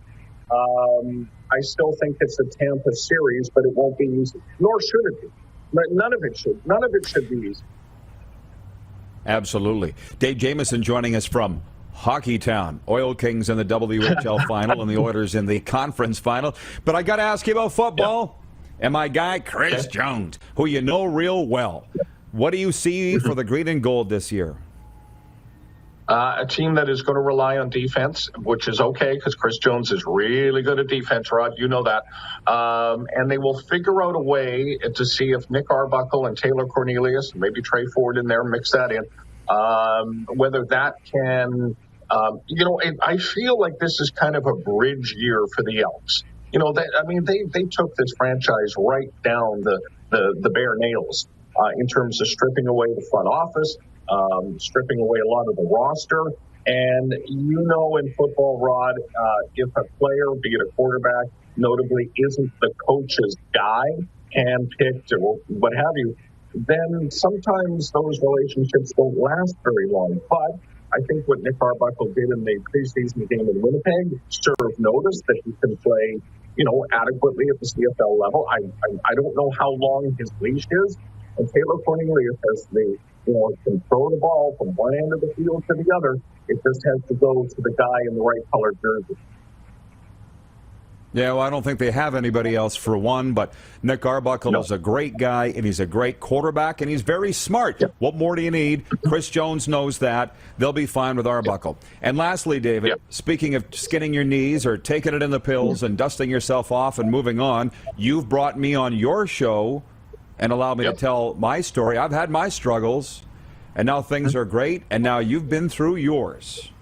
S21: I still think it's a Tampa series, but it won't be easy, nor should it be. None of it should. None of it should be easy.
S2: Absolutely. Dave Jamieson joining us from Hockey Town. Oil Kings in the WHL final and the Oilers in the conference final. But I got to ask you about football. And my guy, Chris Jones, who you know real well. What do you see for the green and gold this year?
S21: A team that is going to rely on defense, which is okay because Chris Jones is really good at defense, Rod. You know that. And they will figure out a way to see if Nick Arbuckle and Taylor Cornelius, maybe Trey Ford in there, mix that in, whether that can, I feel like this is kind of a bridge year for the Elks. They took this franchise right down the bare nails in terms of stripping away the front office, stripping away a lot of the roster. And in football, Rod, if a player, be it a quarterback, notably isn't the coach's guy, handpicked or what have you, then sometimes those relationships don't last very long. But I think what Nick Arbuckle did in the preseason game in Winnipeg served notice that he can play adequately at the CFL level. I don't know how long his leash is. And Taylor Cornelius has can throw the ball from one end of the field to the other. It just has to go to the guy in the right colored jersey.
S2: Yeah, well, I don't think they have anybody else for one, but Nick Arbuckle is a great guy, and he's a great quarterback, and he's very smart. Yep. What more do you need? Chris Jones knows that. They'll be fine with Arbuckle. Yep. And lastly, David, speaking of skinning your knees or taking it in the pills and dusting yourself off and moving on, you've brought me on your show and allowed me to tell my story. I've had my struggles, and now things are great, and now you've been through yours,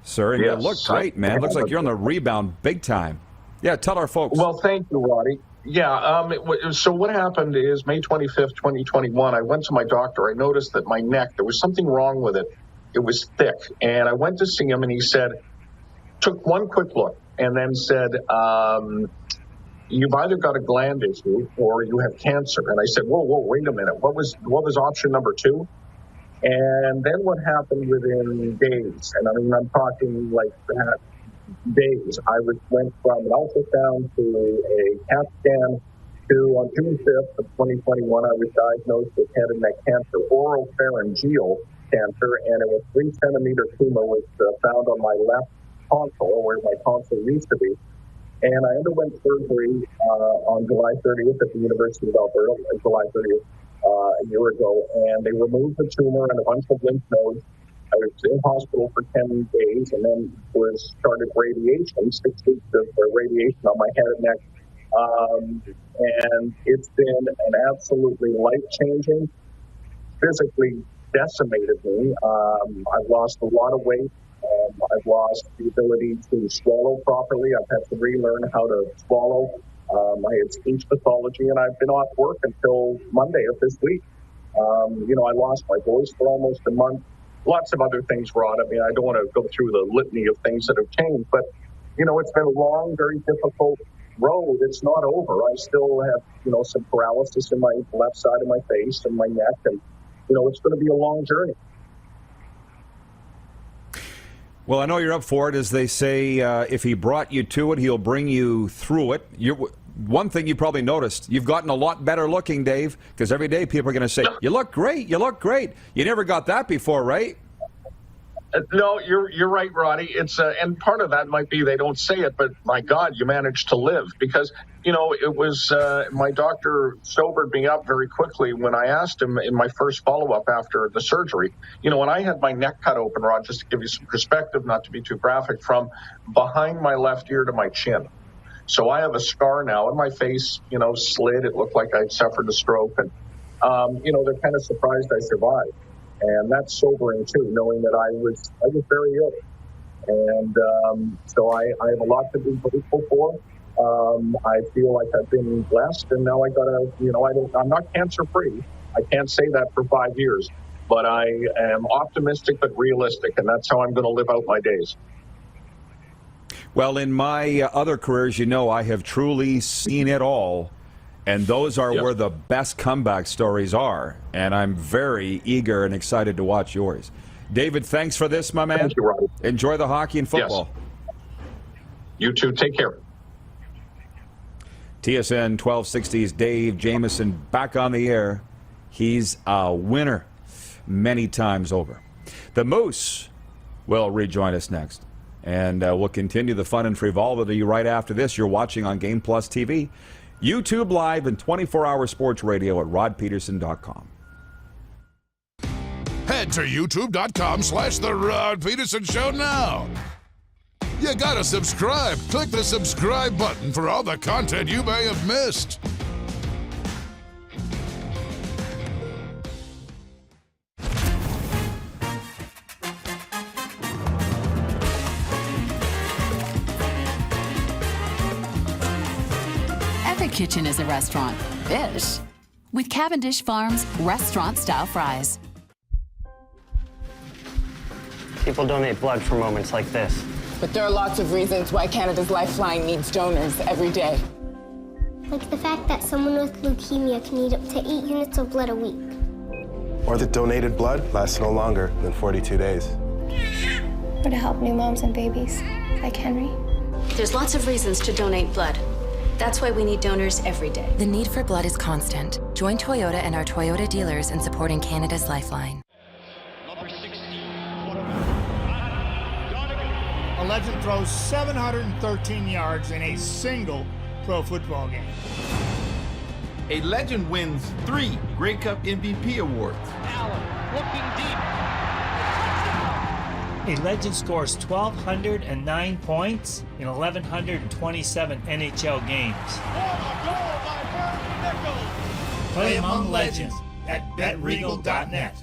S2: sir, and you look great, man. It looks like you're on the rebound big time. Yeah, tell our folks.
S21: Well, thank you, Roddy. Yeah, so what happened is May 25th, 2021, I went to my doctor. I noticed that my neck, there was something wrong with it. It was thick. And I went to see him, and he took one quick look, and then said, you've either got a gland issue or you have cancer. And I said, whoa, wait a minute. What was option number 2? And then what happened within days, and I'm talking like that, days. I went from an ultrasound to a CAT scan to, on June 5th of 2021, I was diagnosed with head and neck cancer, oropharyngeal cancer, and it was 3-centimeter tumor was found on my left tonsil, where my tonsil used to be. And I underwent surgery on July 30th at the University of Alberta, July 30th a year ago, and they removed the tumor and a bunch of lymph nodes. I was in hospital for 10 days and then started radiation, 6 weeks of radiation on my head and neck. And it's been an absolutely life-changing, physically decimated me. I've lost a lot of weight. I've lost the ability to swallow properly. I've had to relearn how to swallow. I had speech pathology, and I've been off work until Monday of this week. I lost my voice for almost a month. Lots of other things, Rod. I don't want to go through the litany of things that have changed, but, it's been a long, very difficult road. It's not over. I still have, some paralysis in my left side of my face and my neck, and, it's going to be a long journey.
S2: Well, I know you're up for it. As they say, if he brought you to it, he'll bring you through it. One thing you probably noticed, you've gotten a lot better looking, Dave, because every day people are going to say, you look great, you look great. You never got that before, right?
S21: No, you're right, Roddy. It's and part of that might be they don't say it, but my God, you managed to live because it was my doctor sobered me up very quickly when I asked him in my first follow-up after the surgery. When I had my neck cut open, Rod, just to give you some perspective, not to be too graphic, from behind my left ear to my chin. So I have a scar now, and my face, slid. It looked like I'd suffered a stroke, and they're kind of surprised I survived, and that's sobering too, knowing that I was very ill, and so I have a lot to be grateful for. I feel like I've been blessed, and now I gotta, I'm not cancer free. I can't say that for 5 years, but I am optimistic but realistic, and that's how I'm going to live out my days.
S2: Well, in my other careers, I have truly seen it all, and those are where the best comeback stories are, and I'm very eager and excited to watch yours. David, thanks for this, my man.
S21: Thank you, Robbie.
S2: Enjoy the hockey and football.
S21: Yes. You too. Take care.
S2: TSN 1260's Dave Jamieson back on the air. He's a winner many times over. The Moose will rejoin us next. And we'll continue the fun and frivolity right after this. You're watching on Game Plus TV, YouTube Live, and 24-hour sports radio at rodpeterson.com.
S11: Head to youtube.com/The Rod Peterson Show now. You gotta subscribe. Click the subscribe button for all the content you may have missed.
S6: Every kitchen is a restaurant. Ish. With Cavendish Farms restaurant-style fries.
S15: People donate blood for moments like this.
S16: But there are lots of reasons why Canada's Lifeline needs donors every day.
S17: Like the fact that someone with leukemia can need up to 8 units of blood a week.
S18: Or that donated blood lasts no longer than 42 days.
S7: Or to help new moms and babies, like Henry.
S19: There's lots of reasons to donate blood. That's why we need donors every day.
S20: The need for blood is constant. Join Toyota and our Toyota dealers in supporting Canada's Lifeline.
S22: A legend throws 713 yards in a single pro football game.
S8: A legend wins 3 Grey Cup MVP awards.
S9: Allen looking deep.
S12: A legend scores 1,209 points in 1,127 NHL games. Play among legends at betregal.net.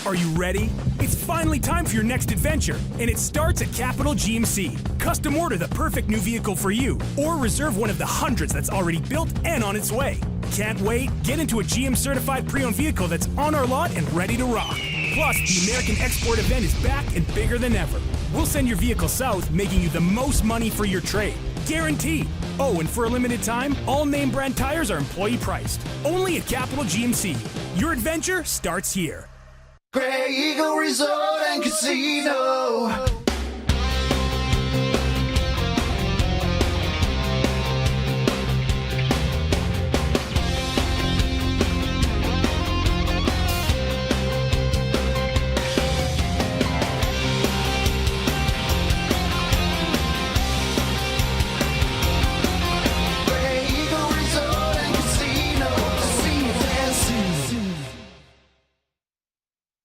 S13: Are you ready? It's finally time for your next adventure, and it starts at Capital GMC. Custom order the perfect new vehicle for you, or reserve one of the hundreds that's already built and on its way. Can't wait? Get into a GM-certified pre-owned vehicle that's on our lot and ready to rock. Plus, the American Export event is back and bigger than ever. We'll send your vehicle south, making you the most money for your trade. Guaranteed. Oh, and for a limited time, all name brand tires are employee priced. Only at Capital GMC. Your adventure starts here.
S5: Grey Eagle Resort and Casino.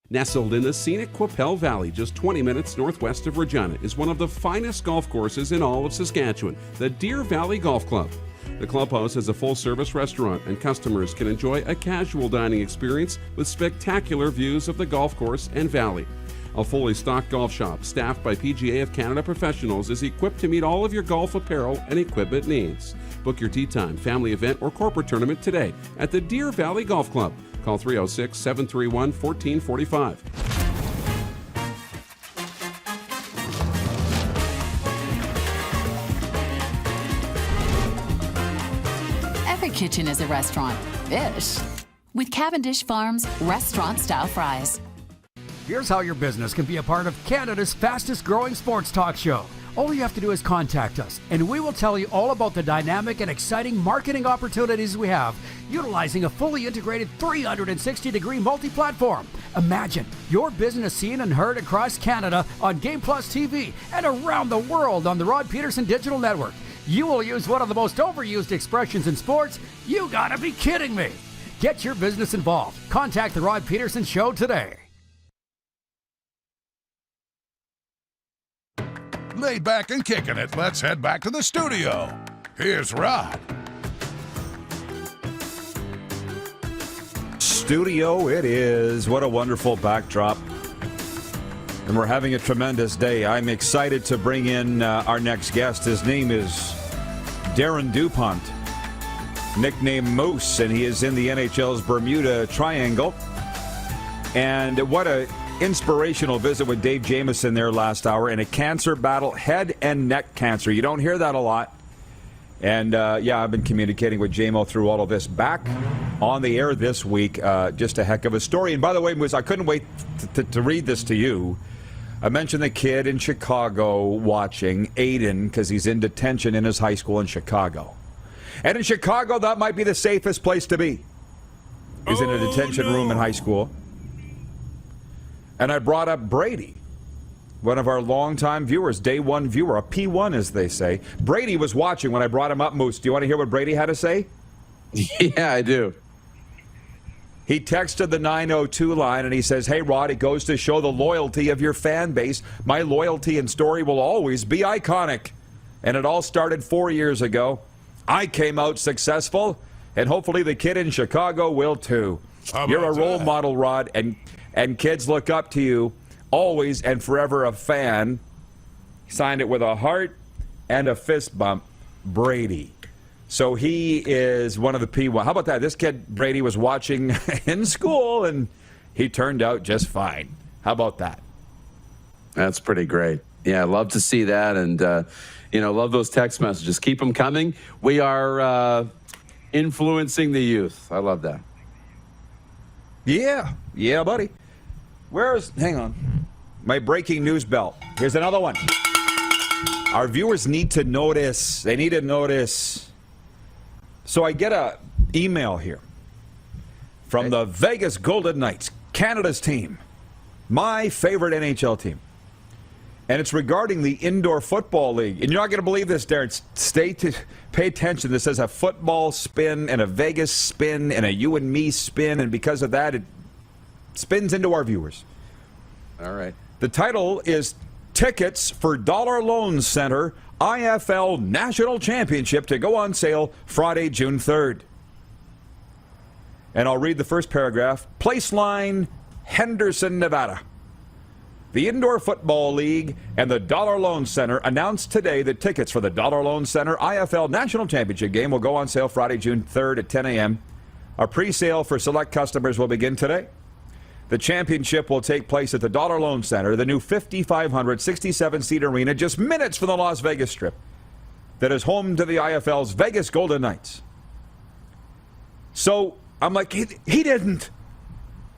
S3: Nestled in the scenic Qu'Appelle Valley, just 20 minutes northwest of Regina, is one of the finest golf courses in all of Saskatchewan, the Deer Valley Golf Club. The clubhouse has a full-service restaurant, and customers can enjoy a casual dining experience with spectacular views of the golf course and valley. A fully stocked golf shop, staffed by PGA of Canada professionals, is equipped to meet all of your golf apparel and equipment needs. Book your tee time, family event, or corporate tournament today at the Deer Valley Golf Club. Call 306-731-1445.
S6: Every kitchen is a restaurant. Ish. With Cavendish Farms restaurant-style fries.
S10: Here's how your business can be a part of Canada's fastest growing sports talk show. All you have to do is contact us, and we will tell you all about the dynamic and exciting marketing opportunities we have, utilizing a fully integrated 360-degree multi-platform. Imagine your business seen and heard across Canada on Game Plus TV and around the world on the Rod Peterson Digital Network. You will use one of the most overused expressions in sports. You gotta be kidding me. Get your business involved. Contact the Rod Peterson Show today.
S11: Laid back and kicking it, let's head back to the studio. here's Rod.
S2: Studio it is. What a wonderful backdrop. And we're having a tremendous day. I'm excited to bring in our next guest. His name is Darren DuPont, nicknamed Moose, and he is in the NHL's Bermuda Triangle. And what a inspirational visit with Dave Jamieson there last hour in a cancer battle, head and neck cancer. You don't hear that a lot. And, I've been communicating with JMO through all of this. Back on the air this week, just a heck of a story. And by the way, Moose, I couldn't wait to read this to you. I mentioned the kid in Chicago watching, Aiden, because he's in detention in his high school in Chicago. And in Chicago, that might be the safest place to be, is in a detention room in high school. And I brought up Brady, one of our longtime viewers, day one viewer, a P1 as they say. Brady was watching when I brought him up, Moose. Do you want to hear what Brady had to say?
S3: Yeah, I do.
S2: He texted the 902 line and he says, "Hey, Rod, it goes to show the loyalty of your fan base. My loyalty and story will always be iconic. And it all started 4 years ago. I came out successful, and hopefully the kid in Chicago will too. You're a role model, Rod, and kids look up to you. Always and forever a fan." Signed it with a heart and a fist bump, Brady. So he is one of the P1. How about that? This kid, Brady, was watching in school, and he turned out just fine. How about that?
S3: That's pretty great. Yeah, love to see that, and, love those text messages. Keep them coming. We are influencing the youth. I love that.
S2: Yeah, buddy. Hang on, my breaking news bell. Here's another one. Our viewers need to notice. They need to notice. So I get a email here from the Vegas Golden Knights, Canada's team, my favorite NHL team. And it's regarding the Indoor Football League. And you're not going to believe this, Darren. Pay attention. This says a football spin and a Vegas spin and a you and me spin. And because of that, it spins into our viewers.
S3: All right.
S2: The title is Tickets for Dollar Loan Center IFL National Championship to go on sale Friday, June 3rd. And I'll read the first paragraph. Placeline, Henderson, Nevada. The Indoor Football League and the Dollar Loan Center announced today that tickets for the Dollar Loan Center IFL National Championship game will go on sale Friday, June 3rd at 10 a.m. A pre-sale for select customers will begin today. The championship will take place at the Dollar Loan Center, the new 5,500 67-seat arena just minutes from the Las Vegas Strip that is home to the IFL's Vegas Golden Knights. So I'm like, he didn't.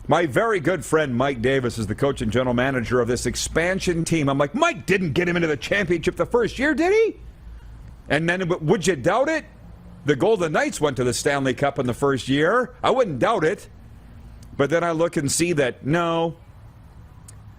S2: My very good friend Mike Davis is the coach and general manager of this expansion team. I'm like, Mike didn't get him into the championship the first year, did he? And then, would you doubt it? The Golden Knights went to the Stanley Cup in the first year. I wouldn't doubt it. But then I look and see that, no,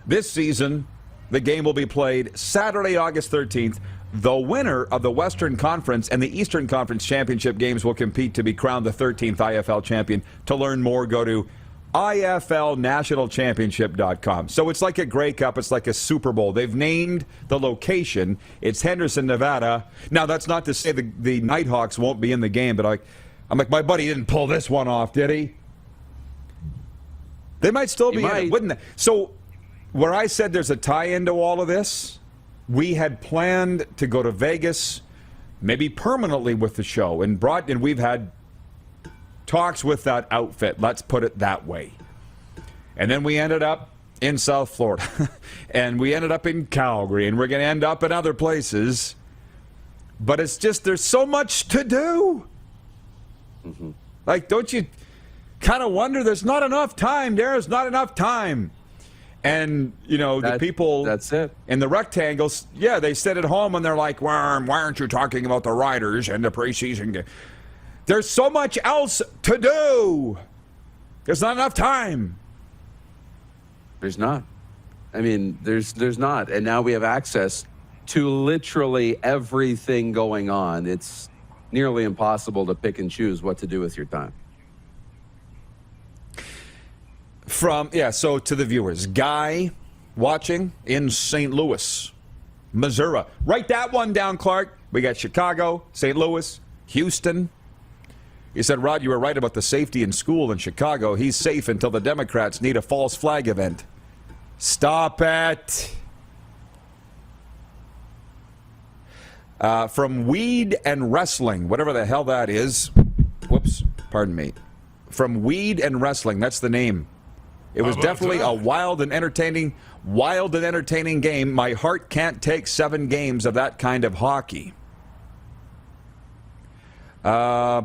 S2: this season, the game will be played Saturday, August 13th. The winner of the Western Conference and the Eastern Conference Championship games will compete to be crowned the 13th IFL champion. To learn more, go to IFLNationalChampionship.com. So it's like a Grey Cup. It's like a Super Bowl. They've named the location. It's Henderson, Nevada. Now, that's not to say the Nighthawks won't be in the game, but I'm like, my buddy didn't pull this one off, did he? They might still be in it, wouldn't they? So where I said there's a tie-in to all of this, we had planned to go to Vegas, maybe permanently with the show, and we've had talks with that outfit, let's put it that way. And then we ended up in South Florida, and we ended up in Calgary, and we're going to end up in other places. But it's just, there's so much to do. Mm-hmm. Like, don't you kind of wonder, there's not enough time. There's not enough time. And, the people
S3: that's it.
S2: In the rectangles, they sit at home and they're like, why aren't you talking about the Riders and the preseason game? There's so much else to do. There's not enough time.
S3: There's not. I mean, there's not. And now we have access to literally everything going on. It's nearly impossible to pick and choose what to do with your time.
S2: So to the viewers, Guy watching in St. Louis. Missouri. Write that one down, Clark. We got Chicago, St. Louis, Houston. He said, Rod, you were right about the safety in school in Chicago. He's safe until the Democrats need a false flag event. Stop it. From Weed and Wrestling, whatever the hell that is. Whoops, pardon me. From Weed and Wrestling, that's the name. It was definitely a wild and entertaining game. My heart can't take 7 games of that kind of hockey. We're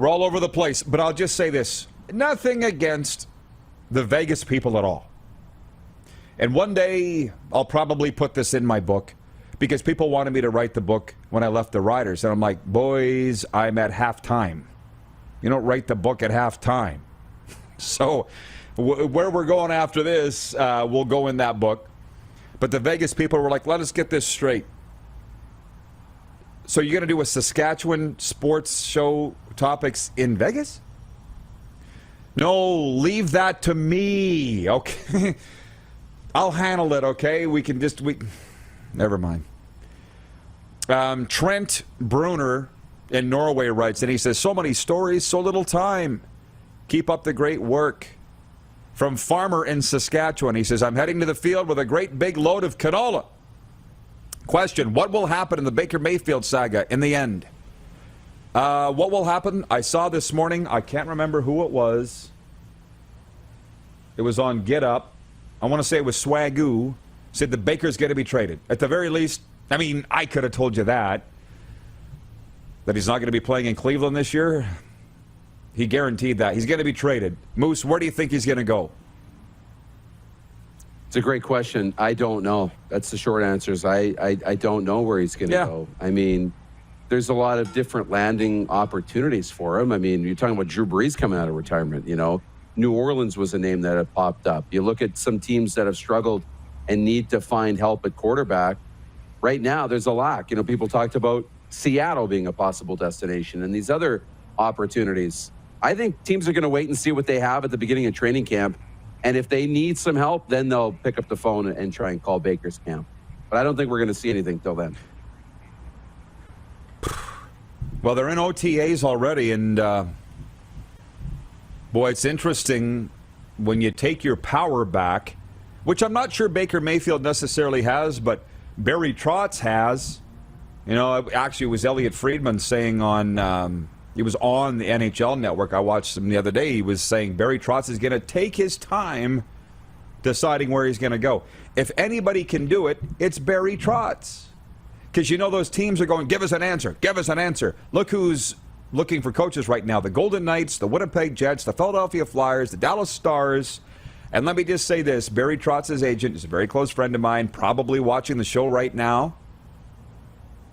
S2: all over the place, but I'll just say this. Nothing against the Vegas people at all. And one day, I'll probably put this in my book because people wanted me to write the book when I left the Riders. And I'm like, boys, I'm at halftime. You don't write the book at halftime. So where we're going after this, we'll go in that book. But the Vegas people were like, let us get this straight. So you're going to do a Saskatchewan sports show topics in Vegas? No, leave that to me, okay? I'll handle it, okay? Never mind. Trent Bruner in Norway writes, and he says, so many stories, so little time. Keep up the great work. From Farmer in Saskatchewan, he says, I'm heading to the field with a great big load of canola. Question, what will happen in the Baker Mayfield saga in the end? What will happen? I saw this morning, I can't remember who it was. It was on Get Up. I want to say it was Swagoo. Said the Baker's going to be traded. At the very least, I mean, I could have told you that he's not going to be playing in Cleveland this year. He guaranteed that. He's going to be traded. Moose, where do you think he's going to go?
S3: It's a great question. I don't know. That's the short answer. I don't know where he's going to go. I mean, there's a lot of different landing opportunities for him. I mean, you're talking about Drew Brees coming out of retirement, you know. New Orleans was a name that had popped up. You look at some teams that have struggled and need to find help at quarterback. Right now, there's a lack. You know, people talked about Seattle being a possible destination and these other opportunities. I think teams are going to wait and see what they have at the beginning of training camp. And if they need some help, then they'll pick up the phone and try and call Baker's camp. But I don't think we're going to see anything till then.
S2: Well, they're in OTAs already, and boy, it's interesting when you take your power back, which I'm not sure Baker Mayfield necessarily has, but Barry Trotz has. You know, actually, it was Elliot Friedman saying on, he was on the NHL Network. I watched him the other day. He was saying Barry Trotz is going to take his time deciding where he's going to go. If anybody can do it, it's Barry Trotz. Because you know those teams are going, give us an answer, give us an answer. Look who's looking for coaches right now. The Golden Knights, the Winnipeg Jets, the Philadelphia Flyers, the Dallas Stars. And let me just say this, Barry Trotz's agent is a very close friend of mine, probably watching the show right now.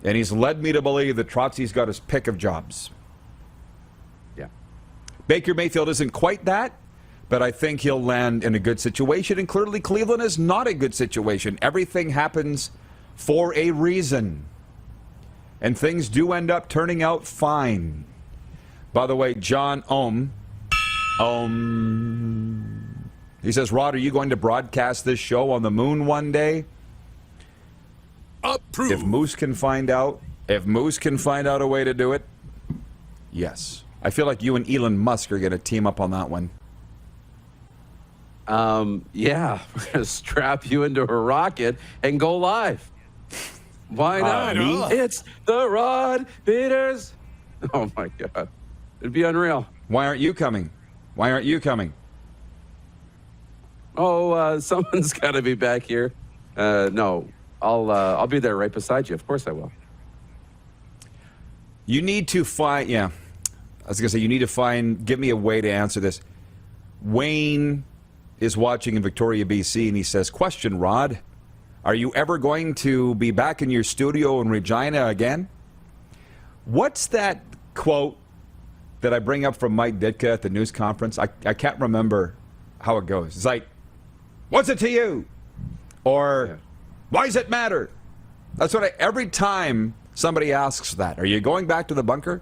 S2: And he's led me to believe that Trotzy's got his pick of jobs.
S3: Yeah.
S2: Baker Mayfield isn't quite that, but I think he'll land in a good situation. And clearly Cleveland is not a good situation. Everything happens for a reason. And things do end up turning out fine. By the way, John he says, Rod, are you going to broadcast this show on the moon one day?
S11: Approved.
S2: If Moose can find out a way to do it, yes. I feel like you and Elon Musk are going to team up on that one.
S3: Yeah, we're going to strap you into a rocket and go live. Why not? It's the Rod Peters. Oh, my God. It'd be unreal.
S2: Why aren't you coming?
S3: Oh, someone's got to be back here. No, I'll be there right beside you. Of course I will.
S2: You need to find, I was going to say, give me a way to answer this. Wayne is watching in Victoria, BC, and he says, question, Rod, are you ever going to be back in your studio in Regina again? What's that quote that I bring up from Mike Ditka at the news conference? I can't remember how it goes. It's like, what's it to you? Or, why does it matter? That's what every time somebody asks that, are you going back to the bunker?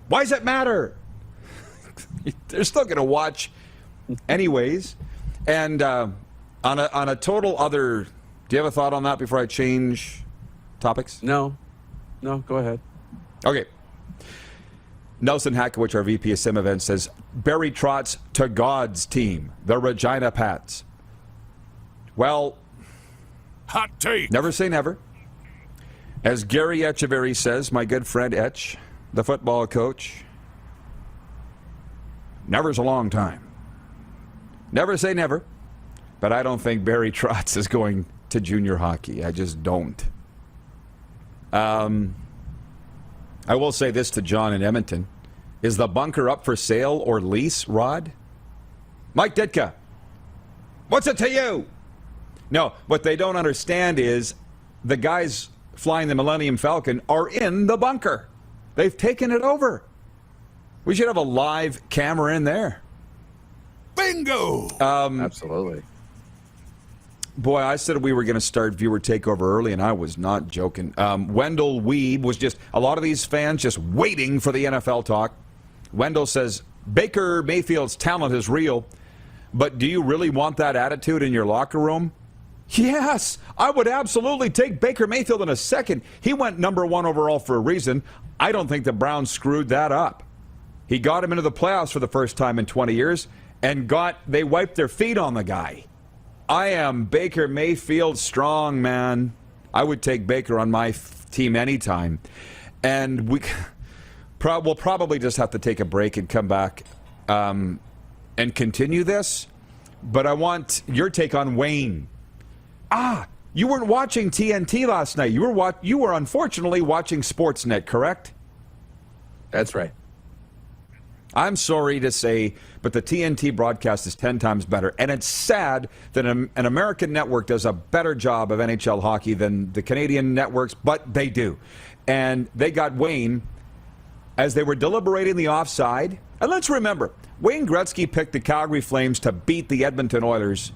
S2: Why does it matter? They're still going to watch anyways. And On a total other, do you have a thought on that before I change topics?
S3: No, go ahead.
S2: Okay. Nelson Hackowich, our VP of Sim Events, says, Barry Trotz to God's team, the Regina Pats. Well,
S11: hot take.
S2: Never say never. As Gary Echeverry says, my good friend Etch, the football coach, never's a long time. Never say never, but I don't think Barry Trotz is going to junior hockey. I just don't. I will say this to John in Edmonton. Is the bunker up for sale or lease, Rod? Mike Ditka, what's it to you? No, what they don't understand is the guys flying the Millennium Falcon are in the bunker. They've taken it over. We should have a live camera in there.
S11: Bingo!
S3: Absolutely.
S2: Boy, I said we were going to start viewer takeover early, and I was not joking. Wendell Weeb was just, a lot of these fans just waiting for the NFL talk. Wendell says, Baker Mayfield's talent is real, but do you really want that attitude in your locker room? Yes, I would absolutely take Baker Mayfield in a second. He went number 1 overall for a reason. I don't think the Browns screwed that up. He got him into the playoffs for the first time in 20 years, and they wiped their feet on the guy. I am Baker Mayfield strong, man. I would take Baker on my team anytime. And we'll probably just have to take a break and come back and continue this. But I want your take on Wayne. You weren't watching TNT last night. You were unfortunately watching Sportsnet, correct?
S3: That's right.
S2: I'm sorry to say, but the TNT broadcast is 10 times better. And it's sad that an American network does a better job of NHL hockey than the Canadian networks, but they do. And they got Wayne as they were deliberating the offside. And let's remember, Wayne Gretzky picked the Calgary Flames to beat the Edmonton Oilers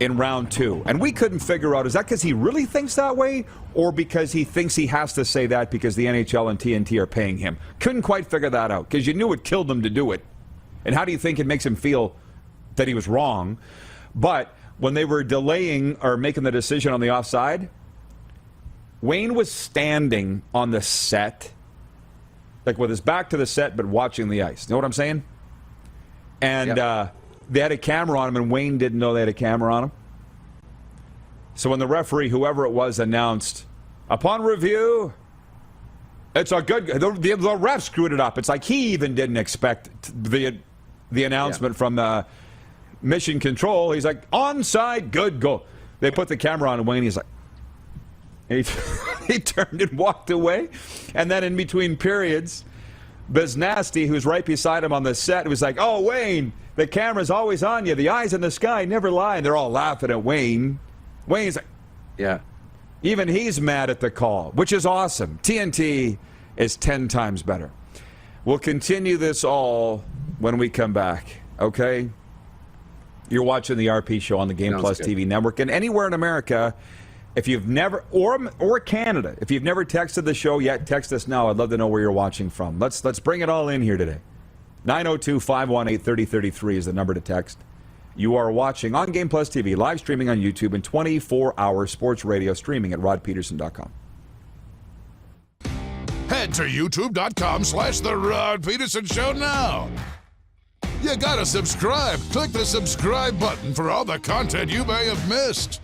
S2: in round 2. And we couldn't figure out, is that because he really thinks that way or because he thinks he has to say that because the NHL and TNT are paying him? Couldn't quite figure that out because you knew it killed him to do it. And how do you think it makes him feel that he was wrong? But when they were delaying or making the decision on the offside, Wayne was standing on the set, like with his back to the set but watching the ice. You know what I'm saying? And they had a camera on him, and Wayne didn't know they had a camera on him. So when the referee, whoever it was, announced, upon review, it's a good... The ref screwed it up. It's like he even didn't expect the announcement from the mission control. He's like, onside, good goal. They put the camera on Wayne. He's like... He turned and walked away. And then in between periods, Biznasty, who's right beside him on the set, was like, oh, Wayne... The camera's always on you. The eyes in the sky never lie. And they're all laughing at Wayne. Wayne's like,
S3: yeah.
S2: Even he's mad at the call, which is awesome. TNT is 10 times better. We'll continue this all when we come back, okay? You're watching the RP show on the Game Plus TV network. And anywhere in America, if you've never, or Canada, if you've never texted the show yet, text us now. I'd love to know where you're watching from. Let's bring it all in here today. 902-518-3033 is the number to text. You are watching on Game Plus TV, live streaming on YouTube, and 24-hour sports radio streaming at rodpeterson.com.
S11: Head to youtube.com/The Rod Peterson Show now. You gotta subscribe. Click the subscribe button for all the content you may have missed.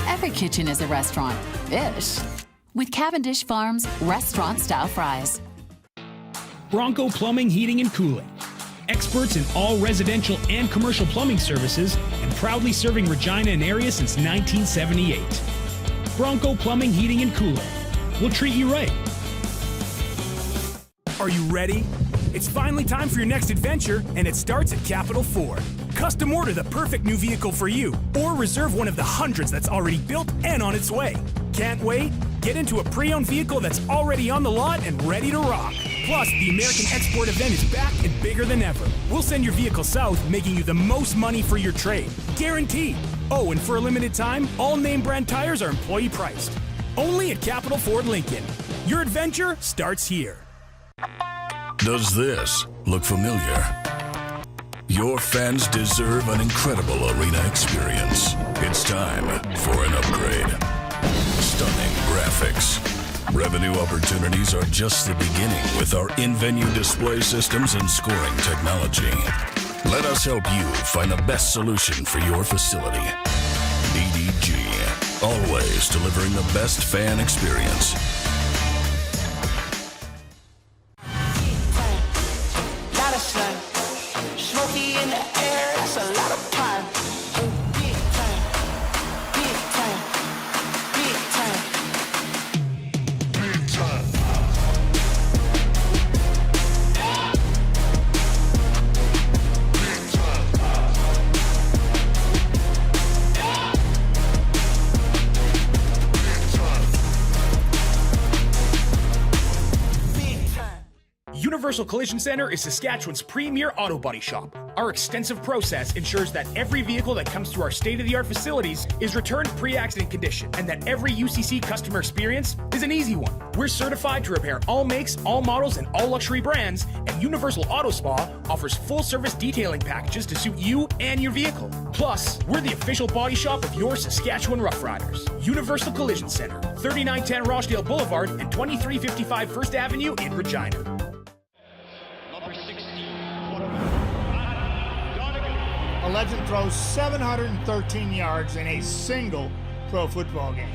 S6: Every kitchen is a restaurant-ish. With Cavendish Farms restaurant-style fries.
S13: Bronco Plumbing, Heating, and Cooling. Experts in all residential and commercial plumbing services and proudly serving Regina and area since 1978. Bronco Plumbing, Heating, and Cooling. We'll treat you right. Are you ready? It's finally time for your next adventure, and it starts at Capital Ford. Custom order the perfect new vehicle for you, or reserve one of the hundreds that's already built and on its way. Can't wait? Get into a pre-owned vehicle that's already on the lot and ready to rock. Plus, the American Export event is back and bigger than ever. We'll send your vehicle south, making you the most money for your trade. Guaranteed. Oh, and for a limited time, all name brand tires are employee priced. Only at Capital Ford Lincoln. Your adventure starts here.
S11: Does this look familiar? Your fans deserve an incredible arena experience. It's time for an upgrade. Stunning graphics. Revenue opportunities are just the beginning with our in-venue display systems and scoring technology. Let us help you find the best solution for your facility. DDG, always delivering the best fan experience.
S5: Lot of sun, smoky in the air, that's a lot of pine. Big time, big time, big time, big time.
S4: Universal Collision Center is Saskatchewan's premier auto body shop. Our extensive process ensures that every vehicle that comes through our state-of-the-art facilities is returned pre-accident condition, and that every UCC customer experience is an easy one. We're certified to repair all makes, all models, and all luxury brands, and Universal Auto Spa offers full-service detailing packages to suit you and your vehicle. Plus, we're the official body shop of your Saskatchewan Rough Riders. Universal Collision Center, 3910 Rochdale Boulevard and 2355 First Avenue in Regina.
S22: A legend throws 713 yards in a single pro football game.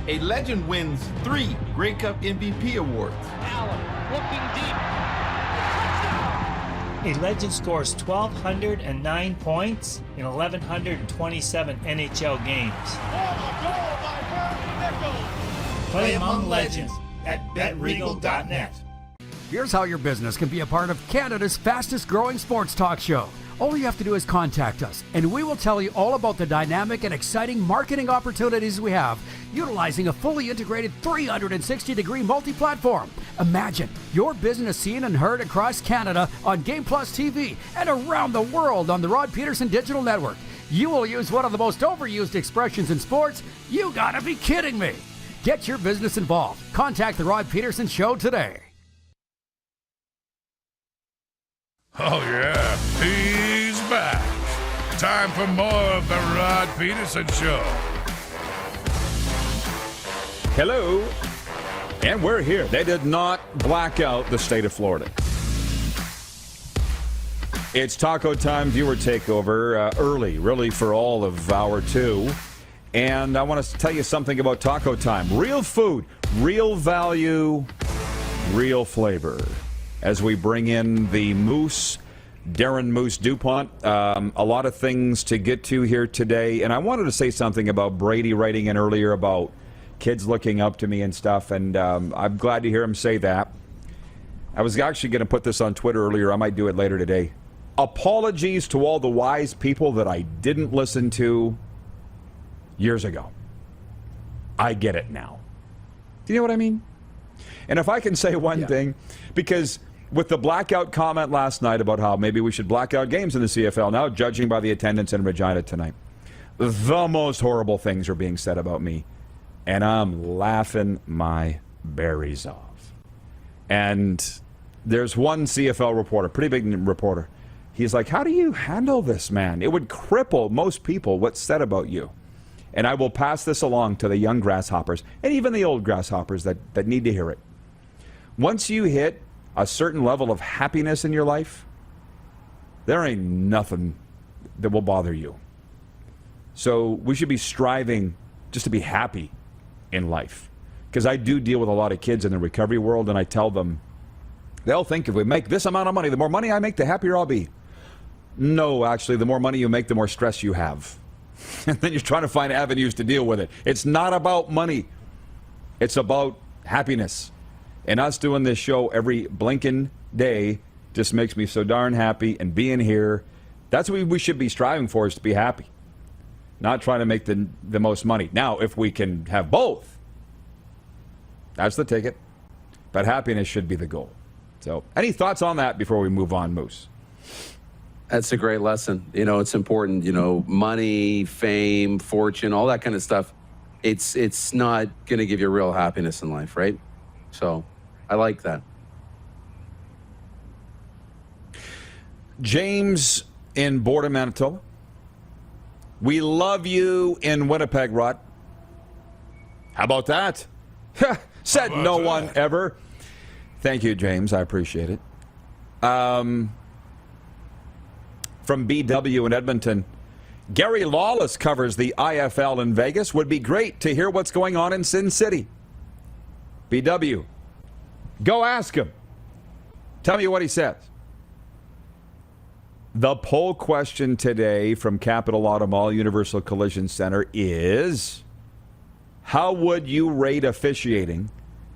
S8: A legend wins 3 Grey Cup MVP awards.
S9: Allen looking deep.
S22: A legend scores 1,209 points in 1,127 NHL games. Play among legends at betregal.net.
S10: Here's how your business can be a part of Canada's fastest growing sports talk show. All you have to do is contact us, and we will tell you all about the dynamic and exciting marketing opportunities we have, utilizing a fully integrated 360-degree multi-platform. Imagine your business seen and heard across Canada on Game Plus TV and around the world on the Rod Pedersen Digital Network. You will use one of the most overused expressions in sports. You gotta be kidding me. Get your business involved. Contact the Rod Pedersen Show today.
S11: Oh, yeah, he's back. Time for more of the Rod Pedersen Show.
S2: Hello, and we're here. They did not black out the state of Florida. It's Taco Time viewer takeover early, really, for all of hour 2. And I want to tell you something about Taco Time. Real food, real value, real flavor. As we bring in the Moose, Darren Moose DuPont. A lot of things to get to here today. And I wanted to say something about Brady writing in earlier about kids looking up to me and stuff. And I'm glad to hear him say that. I was actually going to put this on Twitter earlier. I might do it later today. Apologies to all the wise people that I didn't listen to years ago. I get it now. Do you know what I mean? And if I can say one thing, because with the blackout comment last night about how maybe we should black out games in the CFL now, judging by the attendance in Regina tonight, the most horrible things are being said about me. And I'm laughing my berries off. And there's one CFL reporter, pretty big reporter. He's like, how do you handle this, man? It would cripple most people what's said about you. And I will pass this along to the young grasshoppers and even the old grasshoppers that need to hear it. Once you hit a certain level of happiness in your life, there ain't nothing that will bother you. So we should be striving just to be happy in life. Because I do deal with a lot of kids in the recovery world, and I tell them, they'll think if we make this amount of money, the more money I make, the happier I'll be. No, actually, the more money you make, the more stress you have. And then you're trying to find avenues to deal with it. It's not about money. It's about happiness. And us doing this show every blinking day just makes me so darn happy. And being here, that's what we should be striving for, is to be happy. Not trying to make the most money. Now, if we can have both, that's the ticket. But happiness should be the goal. So, any thoughts on that before we move on, Moose?
S3: That's a great lesson. It's important. Money, fame, fortune, all that kind of stuff. It's not going to give you real happiness in life, right? So I like that.
S2: James in Border, Manitoba. We love you in Winnipeg, Rod. How about that? Said no one ever. Thank you, James. I appreciate it. From BW in Edmonton, Gary Lawless covers the IFL in Vegas. Would be great to hear what's going on in Sin City. BW, go ask him. Tell me what he says. The poll question today from Capital Auto Mall Universal Collision Center is, how would you rate officiating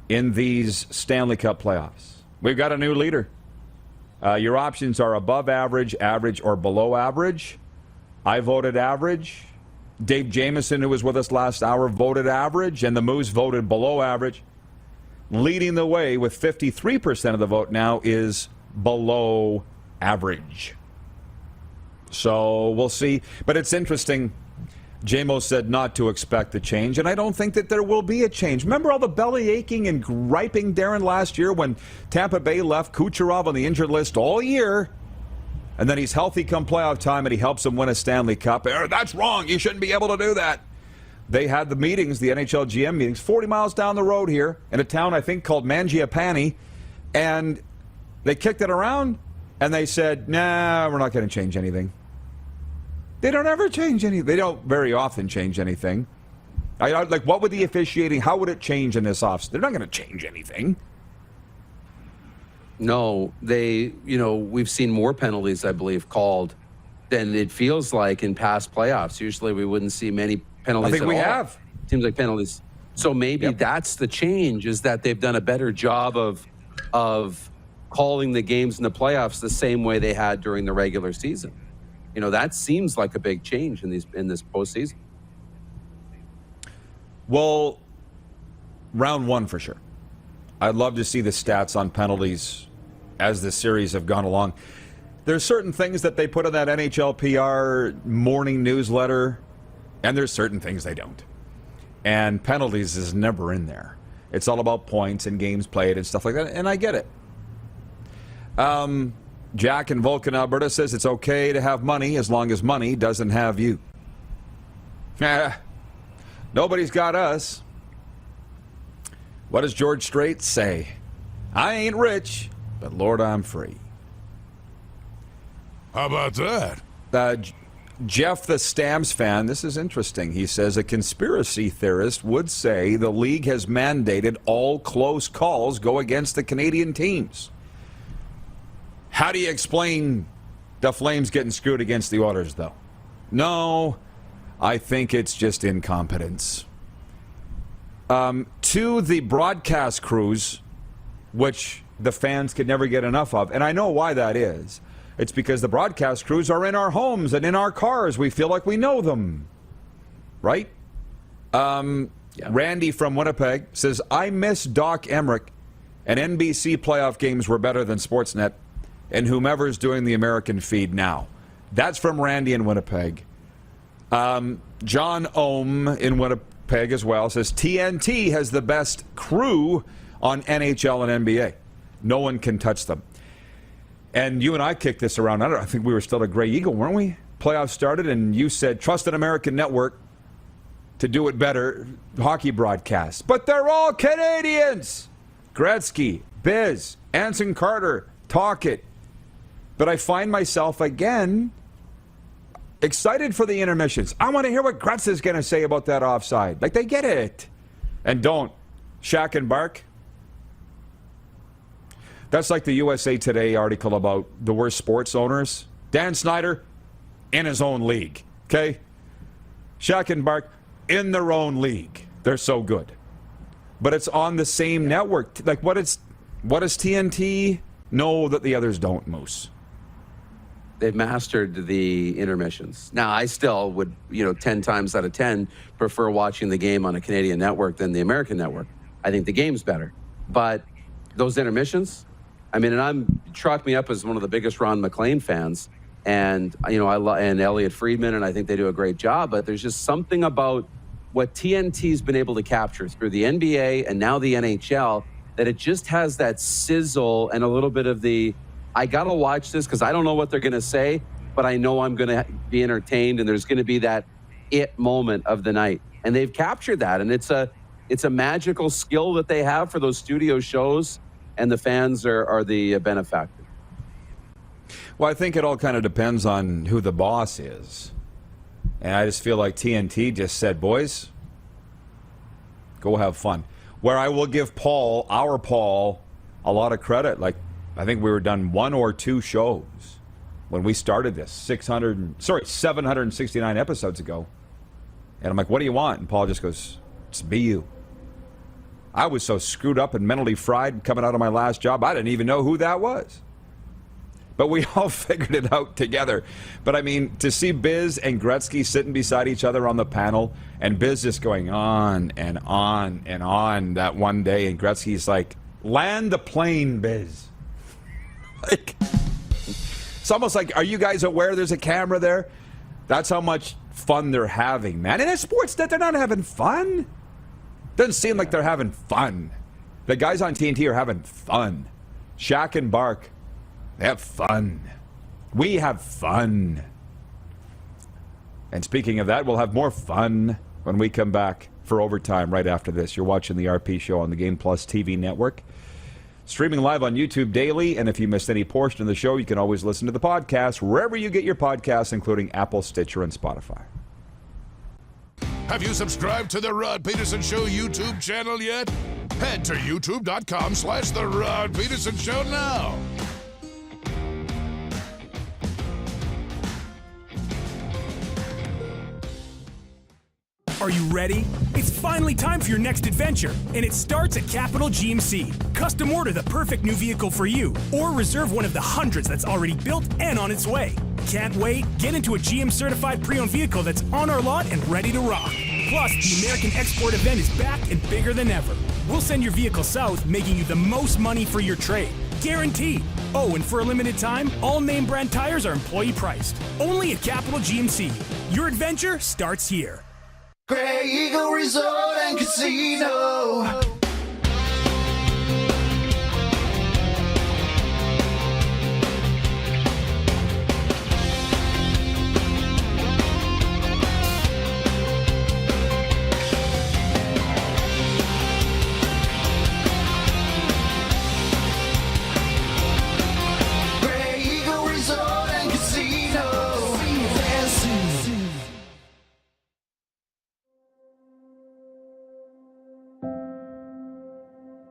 S2: in these Stanley Cup playoffs? We've got a new leader. Your options are above average, average, or below average. I voted average. Dave Jamieson, who was with us last hour, voted average, and the Moose voted below average. Leading the way with 53% of the vote now is below average. So we'll see. But it's interesting. JMO said not to expect a change, and I don't think that there will be a change. Remember all the belly aching and griping, Darren, last year when Tampa Bay left Kucherov on the injured list all year, and then he's healthy come playoff time and he helps them win a Stanley Cup. That's wrong. You shouldn't be able to do that. They had the meetings, the NHL GM meetings, 40 miles down the road here in a town I think called Mangiapane, and they kicked it around and they said, nah, we're not going to change anything. They don't ever change anything. They don't very often change anything. Like, what would the officiating, how would it change in this offseason? They're not going to change anything.
S3: No, we've seen more penalties, I believe, called than it feels like in past playoffs. Usually we wouldn't see many penalties at all.
S2: I think we have.
S3: Seems like penalties. So maybe that's the change, is that they've done a better job of calling the games in the playoffs the same way they had during the regular season. That seems like a big change in this postseason.
S2: Well, round one for sure. I'd love to see the stats on penalties as the series have gone along. There's certain things that they put in that NHL PR morning newsletter, and there's certain things they don't. And penalties is never in there. It's all about points and games played and stuff like that, and I get it. Jack in Vulcan, Alberta says it's okay to have money as long as money doesn't have you. Nobody's got us. What does George Strait say? I ain't rich, but Lord, I'm free.
S11: How about that?
S2: Jeff, the Stamps fan, this is interesting. He says a conspiracy theorist would say the league has mandated all close calls go against the Canadian teams. How do you explain the Flames getting screwed against the Oilers, though? No, I think it's just incompetence. To the broadcast crews, which the fans could never get enough of, and I know why that is. It's because the broadcast crews are in our homes and in our cars. We feel like we know them, right? Randy from Winnipeg says, I miss Doc Emmerich, and NBC playoff games were better than Sportsnet, and whomever's doing the American feed now. That's from Randy in Winnipeg. John Ohm in Winnipeg as well says TNT has the best crew on NHL and NBA. No one can touch them. And you and I kicked this around. I think we were still at Grey Eagle, weren't we? Playoffs started, and you said, trust an American network to do it better, hockey broadcasts. But they're all Canadians. Gretzky, Biz, Anson Carter, Talkett. But I find myself, again, excited for the intermissions. I want to hear what Gretz is going to say about that offside. Like, they get it. And don't. Shack and Bark. That's like the USA Today article about the worst sports owners. Dan Snyder, in his own league. Okay? Shack and Bark, in their own league. They're so good. But it's on the same network. Like, what does TNT know that the others don't, Moose?
S3: They've mastered the intermissions. Now, I still would, 10 times out of 10, prefer watching the game on a Canadian network than the American network. I think the game's better. But those intermissions, and chalk me up as one of the biggest Ron McLean fans, And, and Elliot Friedman, and I think they do a great job, but there's just something about what TNT's been able to capture through the NBA and now the NHL that it just has that sizzle and a little bit of the, I got to watch this because I don't know what they're going to say, but I know I'm going to be entertained, and there's going to be that it moment of the night. And they've captured that, and it's a magical skill that they have for those studio shows, and the fans are the benefactor.
S2: Well, I think it all kind of depends on who the boss is. And I just feel like TNT just said, boys, go have fun. Where I will give our Paul, a lot of credit. Like, I think we were done 1 or 2 shows when we started this 769 episodes ago. And I'm like, what do you want? And Paul just goes, just be you. I was so screwed up and mentally fried coming out of my last job, I didn't even know who that was. But we all figured it out together. But I mean, to see Biz and Gretzky sitting beside each other on the panel, and Biz just going on and on and on that one day, and Gretzky's like, land the plane, Biz. Like, it's almost like, are you guys aware there's a camera there? That's how much fun they're having, man. And in sports, that they're not having fun. Doesn't seem like they're having fun. The guys on TNT are having fun. Shaq and Bark, they have fun. We have fun. And speaking of that, we'll have more fun when we come back for overtime right after this. You're watching the RP Show on the Game Plus TV network. Streaming live on YouTube daily, and if you missed any portion of the show, you can always listen to the podcast wherever you get your podcasts, including Apple, Stitcher, and Spotify.
S11: Have you subscribed to The Rod Pedersen Show YouTube channel yet? Head to youtube.com/The Rod Pedersen Show now.
S13: Are you ready? It's finally time for your next adventure, and it starts at Capital GMC. Custom order the perfect new vehicle for you, or reserve one of the hundreds that's already built and on its way. Can't wait? Get into a GM-certified pre-owned vehicle that's on our lot and ready to rock. Plus, the American Export event is back and bigger than ever. We'll send your vehicle south, making you the most money for your trade. Guaranteed. Oh, and for a limited time, all name brand tires are employee priced. Only at Capital GMC. Your adventure starts here.
S5: Grey Eagle Resort and Casino. Grey Eagle Resort and Casino.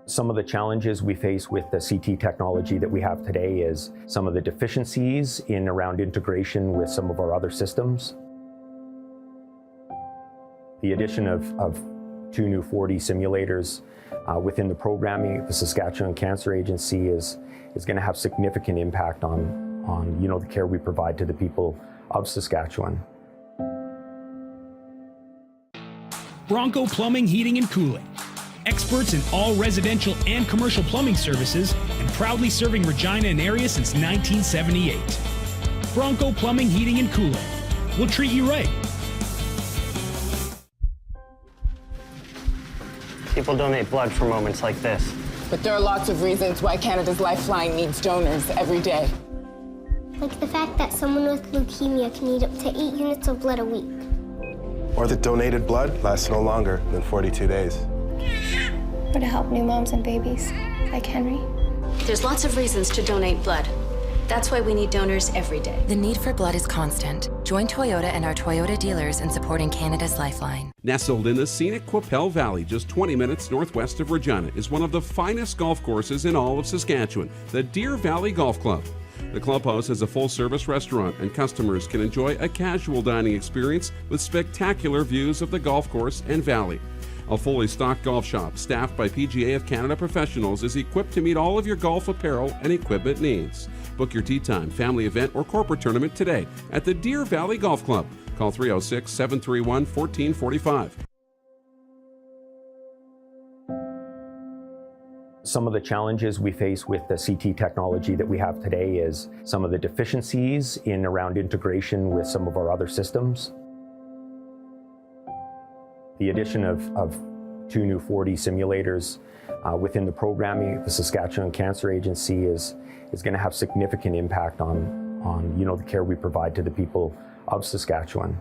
S1: Some of the challenges we face with the CT technology that we have today is some of the deficiencies in around integration with some of our other systems. The addition of 2 new 4D simulators within the programming at the Saskatchewan Cancer Agency is going to have significant impact on the care we provide to the people of Saskatchewan.
S13: Bronco Plumbing, Heating, and Cooling. Experts in all residential and commercial plumbing services, and proudly serving Regina and area since 1978. Bronco Plumbing, Heating, and Cooling. We'll treat you right.
S15: People donate blood for moments like this.
S16: But there are lots of reasons why Canada's Lifeline needs donors every day.
S17: Like the fact that someone with leukemia can need up to 8 units of blood a week.
S18: Or that donated blood lasts no longer than 42 days.
S7: Or to help new moms and babies, like Henry.
S19: There's lots of reasons to donate blood. That's why we need donors every day.
S20: The need for blood is constant. Join Toyota and our Toyota dealers in supporting Canada's Lifeline.
S14: Nestled in the scenic Qu'Appelle Valley, just 20 minutes northwest of Regina, is one of the finest golf courses in all of Saskatchewan, the Deer Valley Golf Club. The clubhouse has a full-service restaurant, and customers can enjoy a casual dining experience with spectacular views of the golf course and valley. A fully stocked golf shop, staffed by PGA of Canada professionals, is equipped to meet all of your golf apparel and equipment needs. Book your tee time, family event, or corporate tournament today at the Deer Valley Golf Club. Call 306-731-1445.
S1: Some of the challenges we face with the CT technology that we have today is some of the deficiencies in around integration with some of our other systems. The addition of 2 new 4D simulators within the programming of the Saskatchewan Cancer Agency is going to have significant impact on the care we provide to the people of Saskatchewan.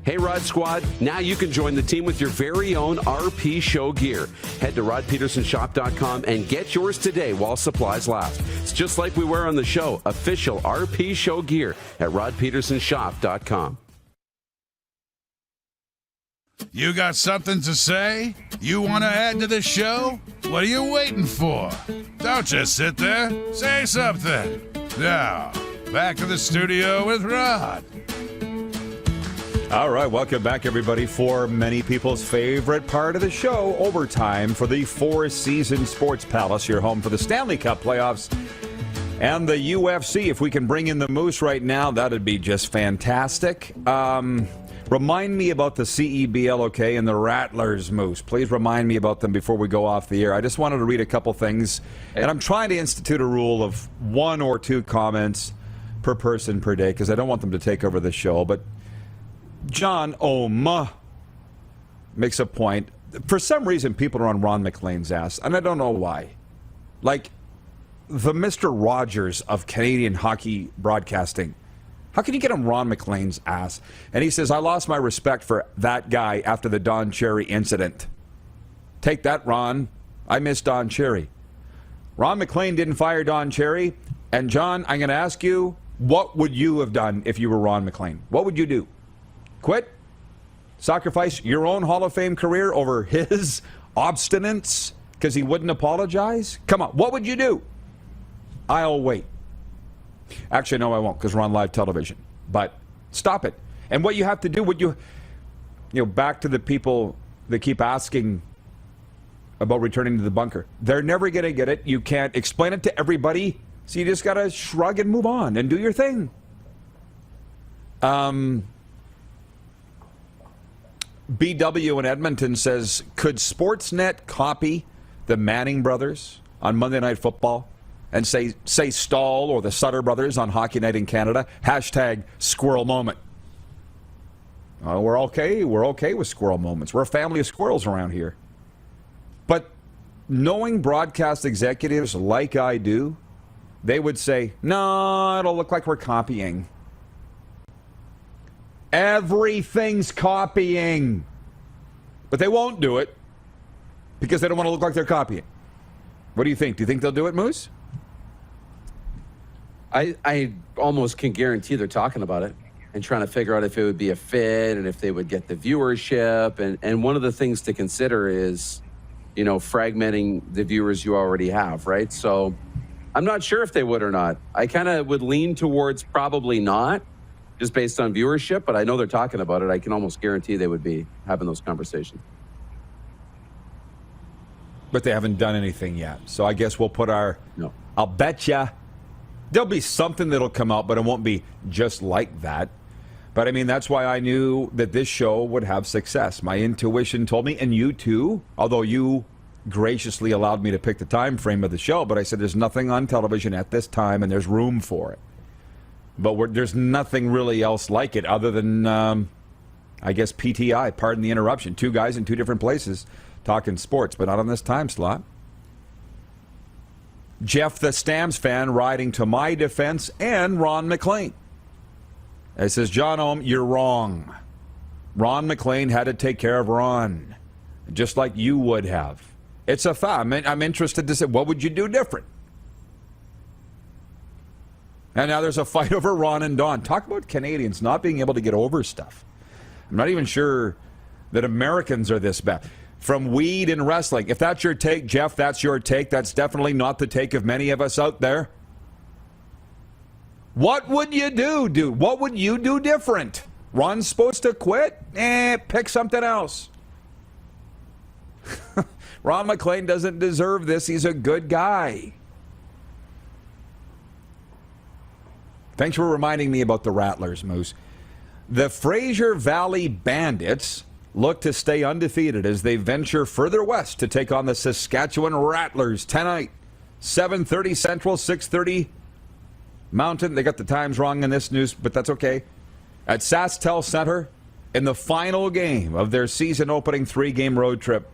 S3: Hey Rod Squad, now you can join the team with your very own RP Show gear. Head to rodpetersonshop.com and get yours today while supplies last. It's just like we wear on the show, official RP Show gear at rodpetersonshop.com.
S12: You got something to say? You want to add to the show? What are you waiting for? Don't just sit there. Say something. Now, back to the studio with Rod.
S2: All right, welcome back, everybody, for many people's favorite part of the show, overtime for the four-season Sports Palace, your home for the Stanley Cup playoffs and the UFC. If we can bring in the Moose right now, that'd be just fantastic. Remind me about the CEBL, okay, and the Rattlers, Moose. Please remind me about them before we go off the air. I just wanted to read a couple things, and I'm trying to institute a rule of 1 or 2 comments per person per day because I don't want them to take over the show, but John Ohm makes a point. For some reason, people are on Ron McLean's ass, and I don't know why. Like, the Mr. Rogers of Canadian hockey broadcasting. How can you get on Ron McLean's ass? And he says, I lost my respect for that guy after the Don Cherry incident. Take that, Ron. I miss Don Cherry. Ron McLean didn't fire Don Cherry. And, John, I'm going to ask you, what would you have done if you were Ron McLean? What would you do? Quit? Sacrifice your own Hall of Fame career over his obstinance because he wouldn't apologize? Come on, what would you do? I'll wait. Actually, no, I won't because we're on live television. But stop it. And what you have to do, back to the people that keep asking about returning to the bunker. They're never going to get it. You can't explain it to everybody. So you just got to shrug and move on and do your thing. BW in Edmonton says, could Sportsnet copy the Manning brothers on Monday Night Football and say Stahl or the Sutter brothers on Hockey Night in Canada? Hashtag squirrel moment. We're okay with squirrel moments. We're a family of squirrels around here. But knowing broadcast executives like I do, they would say, no, it'll look like we're copying. Everything's copying. But they won't do it because they don't want to look like they're copying. What do you think? Do you think they'll do it, Moose?
S3: I almost can guarantee they're talking about it and trying to figure out if it would be a fit and if they would get the viewership. And one of the things to consider is, fragmenting the viewers you already have, right? So I'm not sure if they would or not. I kind of would lean towards probably not, just based on viewership, but I know they're talking about it. I can almost guarantee they would be having those conversations.
S2: But they haven't done anything yet. So I guess we'll put our...
S3: No.
S2: I'll bet you there'll be something that'll come out, but it won't be just like that. But, I mean, that's why I knew that this show would have success. My intuition told me, and you too, although you graciously allowed me to pick the time frame of the show, but I said there's nothing on television at this time, and there's room for it. But there's nothing really else like it other than, I guess, PTI, pardon the interruption. 2 guys in 2 different places talking sports, but not on this time slot. Jeff, the Stamps fan, riding to my defense and Ron McLean. It says, John Ohm, you're wrong. Ron McLean had to take care of Ron, just like you would have. It's a fact. I'm interested to say, what would you do different? And now there's a fight over Ron and Don. Talk about Canadians not being able to get over stuff. I'm not even sure that Americans are this bad. From weed and wrestling. If that's your take, Jeff, that's your take. That's definitely not the take of many of us out there. What would you do, dude? What would you do different? Ron's supposed to quit? Pick something else. Ron McLean doesn't deserve this. He's a good guy. Thanks for reminding me about the Rattlers, Moose. The Fraser Valley Bandits look to stay undefeated as they venture further west to take on the Saskatchewan Rattlers tonight. 7:30 Central, 6:30 Mountain. They got the times wrong in this news, but that's okay. At SaskTel Center in the final game of their season-opening 3-game road trip.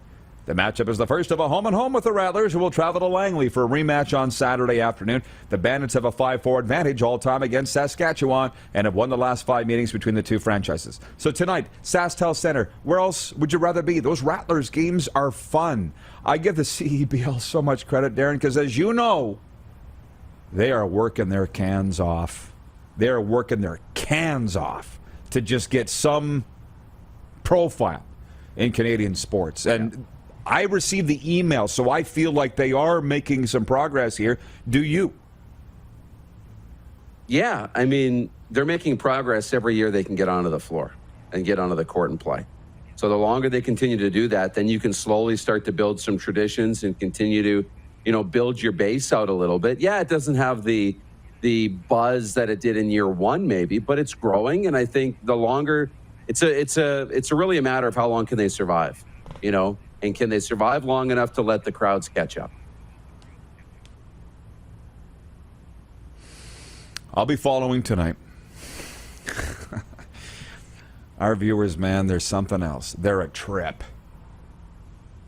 S2: The matchup is the first of a home-and-home with the Rattlers, who will travel to Langley for a rematch on Saturday afternoon. The Bandits have a 5-4 advantage all-time against Saskatchewan and have won the last 5 meetings between the two franchises. So tonight, SaskTel Center, where else would you rather be? Those Rattlers games are fun. I give the CEBL so much credit, Darren, because as you know, they are working their cans off. They are working their cans off to just get some profile in Canadian sports. And I received the email, so I feel like they are making some progress here. Do you?
S3: Yeah, I mean, they're making progress every year they can get onto the floor and get onto the court and play. So the longer they continue to do that, then you can slowly start to build some traditions and continue to, build your base out a little bit. Yeah, it doesn't have the buzz that it did in year one, maybe, but it's growing. And I think the longer, it's really a matter of how long can they survive, and can they survive long enough to let the crowds catch up?
S2: I'll be following tonight. Our viewers, man, there's something else. They're a trip.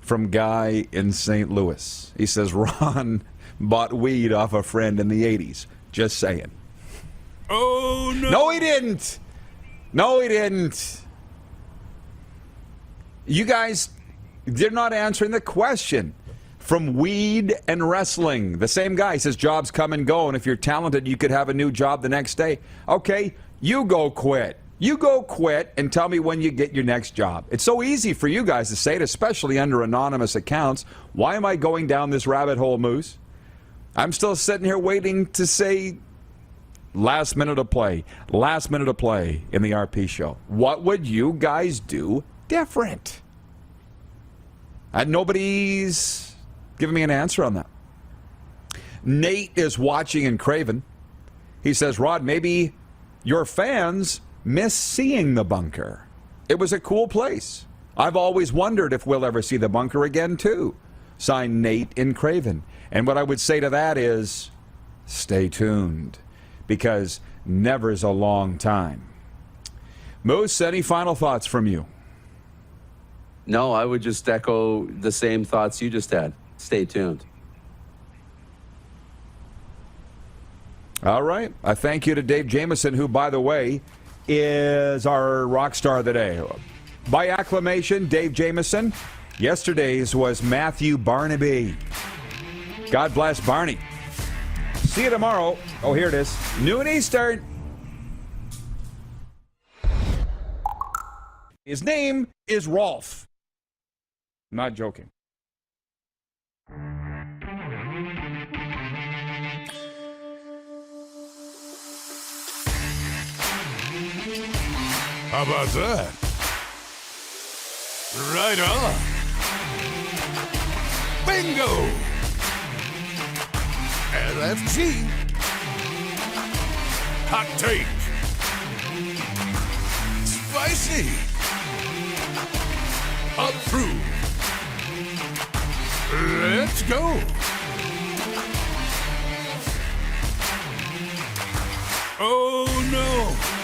S2: From Guy in St. Louis. He says, Ron bought weed off a friend in the 80s. Just saying.
S12: Oh, no.
S2: No, he didn't. No, he didn't. You guys, they're not answering the question. From weed and wrestling. The same guy says jobs come and go, and if you're talented, you could have a new job the next day. Okay, you go quit. You go quit and tell me when you get your next job. It's so easy for you guys to say it, especially under anonymous accounts. Why am I going down this rabbit hole, Moose? I'm still sitting here waiting to say last minute of play in the RP show. What would you guys do different? And nobody's giving me an answer on that. Nate is watching in Craven. He says, Rod, maybe your fans miss seeing the bunker. It was a cool place. I've always wondered if we'll ever see the bunker again, too. Signed Nate in Craven. And what I would say to that is, stay tuned, because never's a long time. Moose, any final thoughts from you?
S3: No, I would just echo the same thoughts you just had. Stay tuned.
S2: All right. I thank you to Dave Jameson, who, by the way, is our rock star of the day. By acclamation, Dave Jameson. Yesterday's was Matthew Barnaby. God bless Barney. See you tomorrow. Oh, here it is. Noon Eastern. His name is Rolf. Not joking.
S12: How about that? Right on. Bingo! LFG. Hot take. Spicy. Approved. Let's go. Oh no.